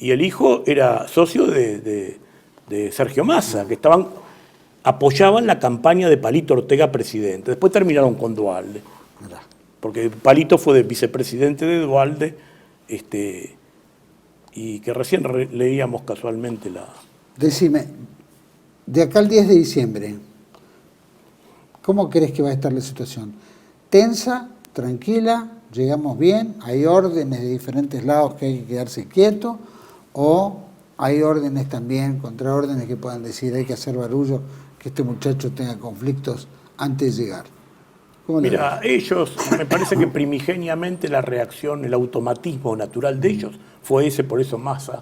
el hijo era socio de Sergio Massa, que apoyaban la campaña de Palito Ortega presidente. Después terminaron con Duhalde, porque Palito fue vicepresidente de Duhalde, y que recién leíamos casualmente la... Decime, de acá al 10 de diciembre, ¿cómo crees que va a estar la situación? ¿Tensa? ¿Tranquila? ¿Llegamos bien? ¿Hay órdenes de diferentes lados que hay que quedarse quieto? ¿O hay órdenes también, contraórdenes que puedan decir hay que hacer barullo, que este muchacho tenga conflictos antes de llegar? Mira, ellos, me parece que primigeniamente la reacción, el automatismo natural de ellos fue ese, por eso Massa,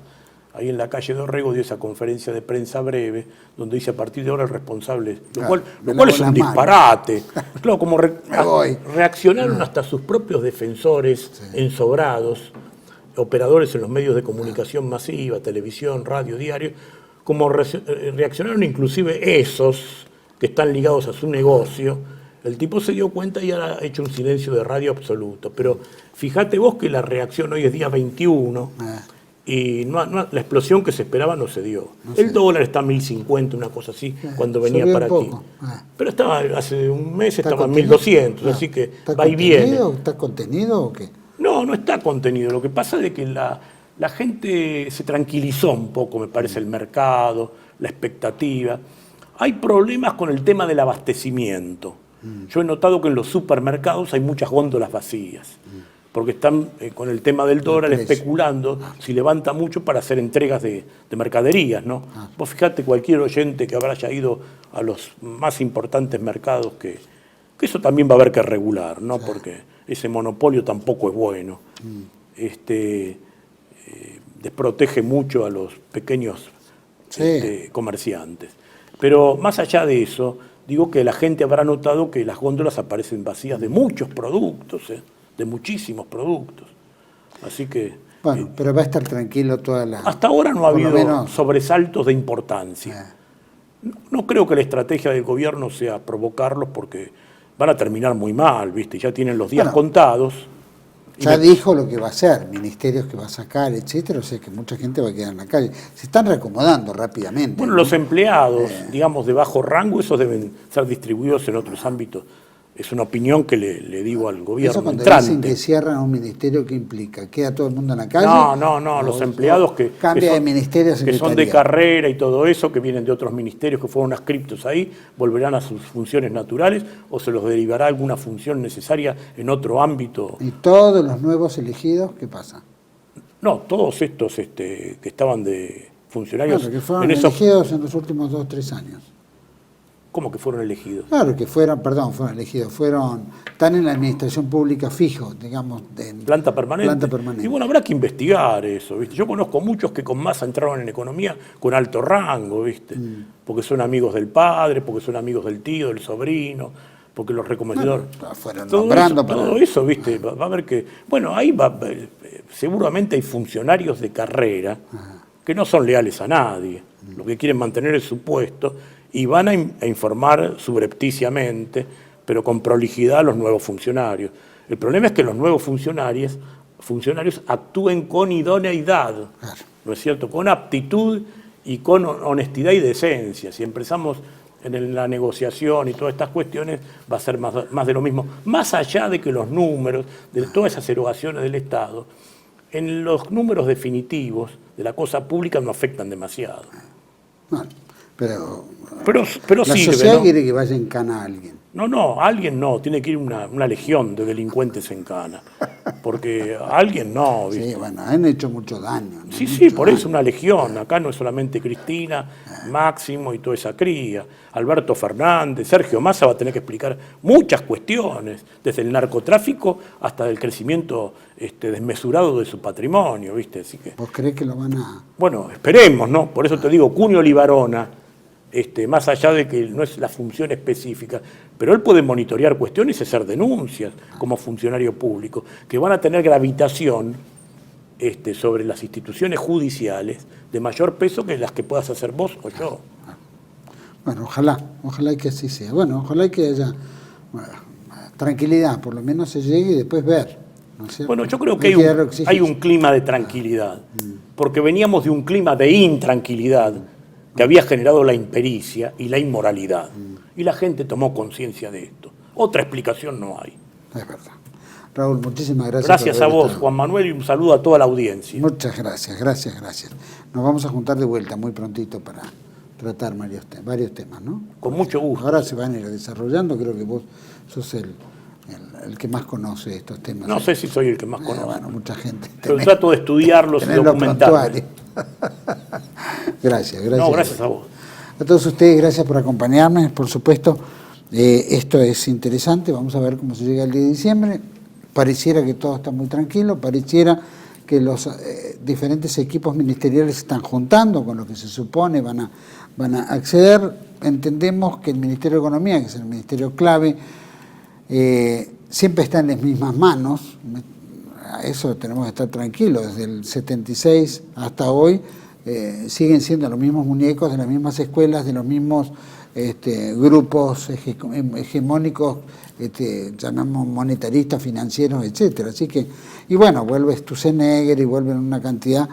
ahí en la calle Dorrego, dio esa conferencia de prensa breve, donde dice a partir de ahora el responsable, lo cual es un disparate. Claro, como reaccionaron hasta sus propios defensores ensobrados, operadores en los medios de comunicación masiva, televisión, radio, diario, como reaccionaron inclusive esos que están ligados a su negocio. El tipo se dio cuenta y ha hecho un silencio de radio absoluto. Pero fíjate vos que la reacción hoy es día 21 y la explosión que se esperaba no se dio. El dólar está a 1.050, una cosa así, cuando venía para aquí. Pero estaba hace un mes, estaba en 1.200, así que va y viene. ¿Está contenido o qué? No está contenido. Lo que pasa es que la gente se tranquilizó un poco, me parece, el mercado, la expectativa. Hay problemas con el tema del abastecimiento. Yo he notado que en los supermercados hay muchas góndolas vacías, porque están con el tema del dólar especulando si levanta mucho para hacer entregas de mercaderías, ¿no? Vos fijate, cualquier oyente que haya ido a los más importantes mercados, que eso también va a haber que regular, ¿no? Porque ese monopolio tampoco es bueno. Desprotege mucho a los pequeños comerciantes. Pero más allá de eso, digo que la gente habrá notado que las góndolas aparecen vacías de muchos productos, de muchísimos productos. Así que... Bueno, pero va a estar tranquilo toda la... Hasta ahora no ha habido sobresaltos de importancia. No creo que la estrategia del gobierno sea provocarlos, porque van a terminar muy mal, ¿viste? Ya tienen los días contados. Ya dijo lo que va a hacer, ministerios que va a sacar, etcétera, o sea que mucha gente va a quedar en la calle. Se están reacomodando rápidamente. Bueno, los empleados, digamos, de bajo rango, esos deben ser distribuidos en otros ámbitos. Es una opinión que le digo al gobierno Eso cuando entrante. dicen que cierran un ministerio, ¿qué implica? ¿Queda todo el mundo en la calle? No, los empleados que cambia de ministerio a que son de secretaría. carrera y todo eso, que vienen de otros ministerios que fueron adscriptos ahí, volverán a sus funciones naturales o se los derivará alguna función necesaria en otro ámbito. ¿Y todos los nuevos elegidos qué pasa? No, todos estos que estaban de funcionarios... Claro, que fueron en esos, elegidos en los últimos 2 o 3 años. ¿Cómo que fueron elegidos? Claro, que fueron elegidos, están en la administración pública fijo, digamos, en Planta permanente. Planta permanente. Y bueno, habrá que investigar eso, ¿viste? Yo conozco muchos que con Massa entraron en economía con alto rango, ¿viste? Porque son amigos del padre, porque son amigos del tío, del sobrino, porque los recomendadores... Bueno, fueron nombrando todo eso, ¿viste? Va a haber que... Bueno, ahí seguramente hay funcionarios de carrera que no son leales a nadie, lo que quieren mantener es su puesto y van a informar subrepticiamente, pero con prolijidad a los nuevos funcionarios. El problema es que los nuevos funcionarios actúen con idoneidad, ¿no es cierto? Con aptitud y con honestidad y decencia. Si empezamos en la negociación y todas estas cuestiones, va a ser más de lo mismo. Más allá de que los números, de todas esas erogaciones del Estado, en los números definitivos de la cosa pública no afectan demasiado. Bueno, pero la sirve, sociedad, ¿no? Quiere que vaya en cana a alguien. No, alguien no, tiene que ir una legión de delincuentes en cana, porque alguien no, ¿viste? Sí, bueno, han hecho mucho daño, ¿no? Sí, por eso una legión, acá no es solamente Cristina, Máximo y toda esa cría, Alberto Fernández, Sergio Massa va a tener que explicar muchas cuestiones, desde el narcotráfico hasta el crecimiento desmesurado de su patrimonio, ¿viste? Así que, ¿vos creés que lo van a...? Bueno, esperemos, ¿no? Por eso te digo, Cunio Libarona, más allá de que no es la función específica, pero él puede monitorear cuestiones y hacer denuncias como funcionario público, que van a tener gravitación sobre las instituciones judiciales de mayor peso que las que puedas hacer vos o yo. Bueno, ojalá que así sea. Bueno, ojalá que haya tranquilidad, por lo menos se llegue y después ver. ¿No es cierto? Bueno, yo creo que hay un clima de tranquilidad, porque veníamos de un clima de intranquilidad que había generado la impericia y la inmoralidad. Y la gente tomó conciencia de esto. Otra explicación no hay. Es verdad. Raúl, muchísimas gracias. Gracias a vos, Juan Manuel, y un saludo a toda la audiencia. Muchas gracias. Nos vamos a juntar de vuelta muy prontito para tratar varios temas, ¿no? Con mucho gusto. Ahora se van a ir desarrollando, creo que vos sos el que más conoce estos temas. No sé si soy el que más conoce. Bueno, mucha gente. Pero trato de estudiarlos y documentarlos. Gracias. No, gracias a vos. A todos ustedes, gracias por acompañarme. Por supuesto, esto es interesante. Vamos a ver cómo se llega el día de diciembre. Pareciera que todo está muy tranquilo. Pareciera que los diferentes equipos ministeriales se están juntando con lo que se supone van a acceder. Entendemos que el Ministerio de Economía, que es el ministerio clave, siempre está en las mismas manos. A eso tenemos que estar tranquilos. Desde el 76 hasta hoy siguen siendo los mismos muñecos de las mismas escuelas, de los mismos grupos hegemónicos, llamamos monetaristas, financieros, etcétera. Así que, y bueno, vuelve Sturzenegger y vuelven una cantidad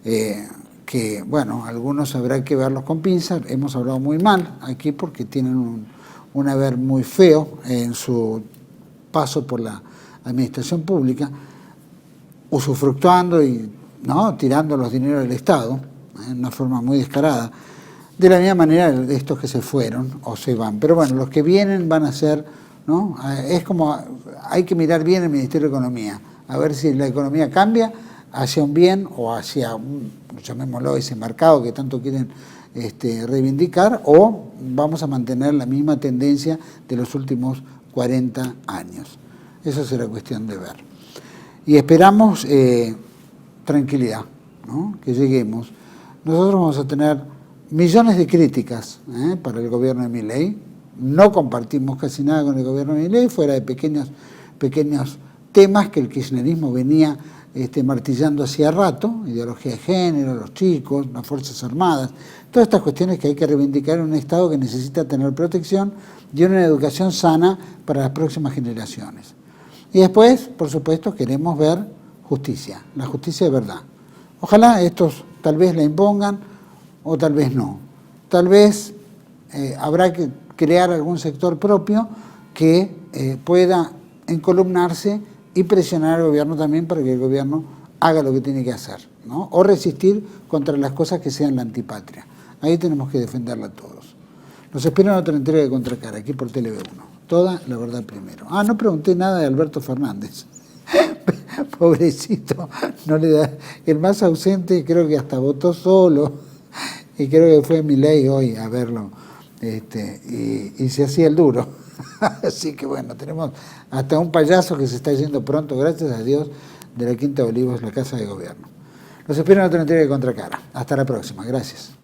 que, bueno, algunos habrá que verlos con pinzas. Hemos hablado muy mal aquí porque tienen un haber muy feo en su paso por la administración pública, usufructuando y tirando los dineros del Estado en una forma muy descarada, de la misma manera de estos que se fueron o se van. Pero bueno, los que vienen van a ser, ¿no? Es como, hay que mirar bien el Ministerio de Economía, a ver si la economía cambia hacia un bien o hacia llamémoslo, ese mercado que tanto quieren reivindicar, o vamos a mantener la misma tendencia de los últimos 40 años. Eso será cuestión de ver. Y esperamos tranquilidad, ¿no? Que lleguemos. Nosotros vamos a tener millones de críticas para el gobierno de Milei. No compartimos casi nada con el gobierno de Milei, fuera de pequeños temas que el kirchnerismo venía martillando hacía rato, ideología de género, los chicos, las Fuerzas Armadas, todas estas cuestiones que hay que reivindicar en un Estado que necesita tener protección y una educación sana para las próximas generaciones. Y después, por supuesto, queremos ver justicia, la justicia de verdad. Ojalá estos tal vez la impongan o tal vez no. Tal vez habrá que crear algún sector propio que pueda encolumnarse y presionar al gobierno también para que el gobierno haga lo que tiene que hacer, ¿no? O resistir contra las cosas que sean la antipatria. Ahí tenemos que defenderla todos. Los espero en otra entrega de Contracara, aquí por TV1. Toda la verdad primero. No pregunté nada de Alberto Fernández. Pobrecito, no le da. El más ausente creo que hasta votó solo, y creo que fue Milei hoy a verlo, y se hacía el duro. Así que bueno, tenemos hasta un payaso que se está yendo pronto, gracias a Dios, de la Quinta de Olivos, la Casa de Gobierno. Los espero en otra entrega de Contracara. Hasta la próxima, gracias.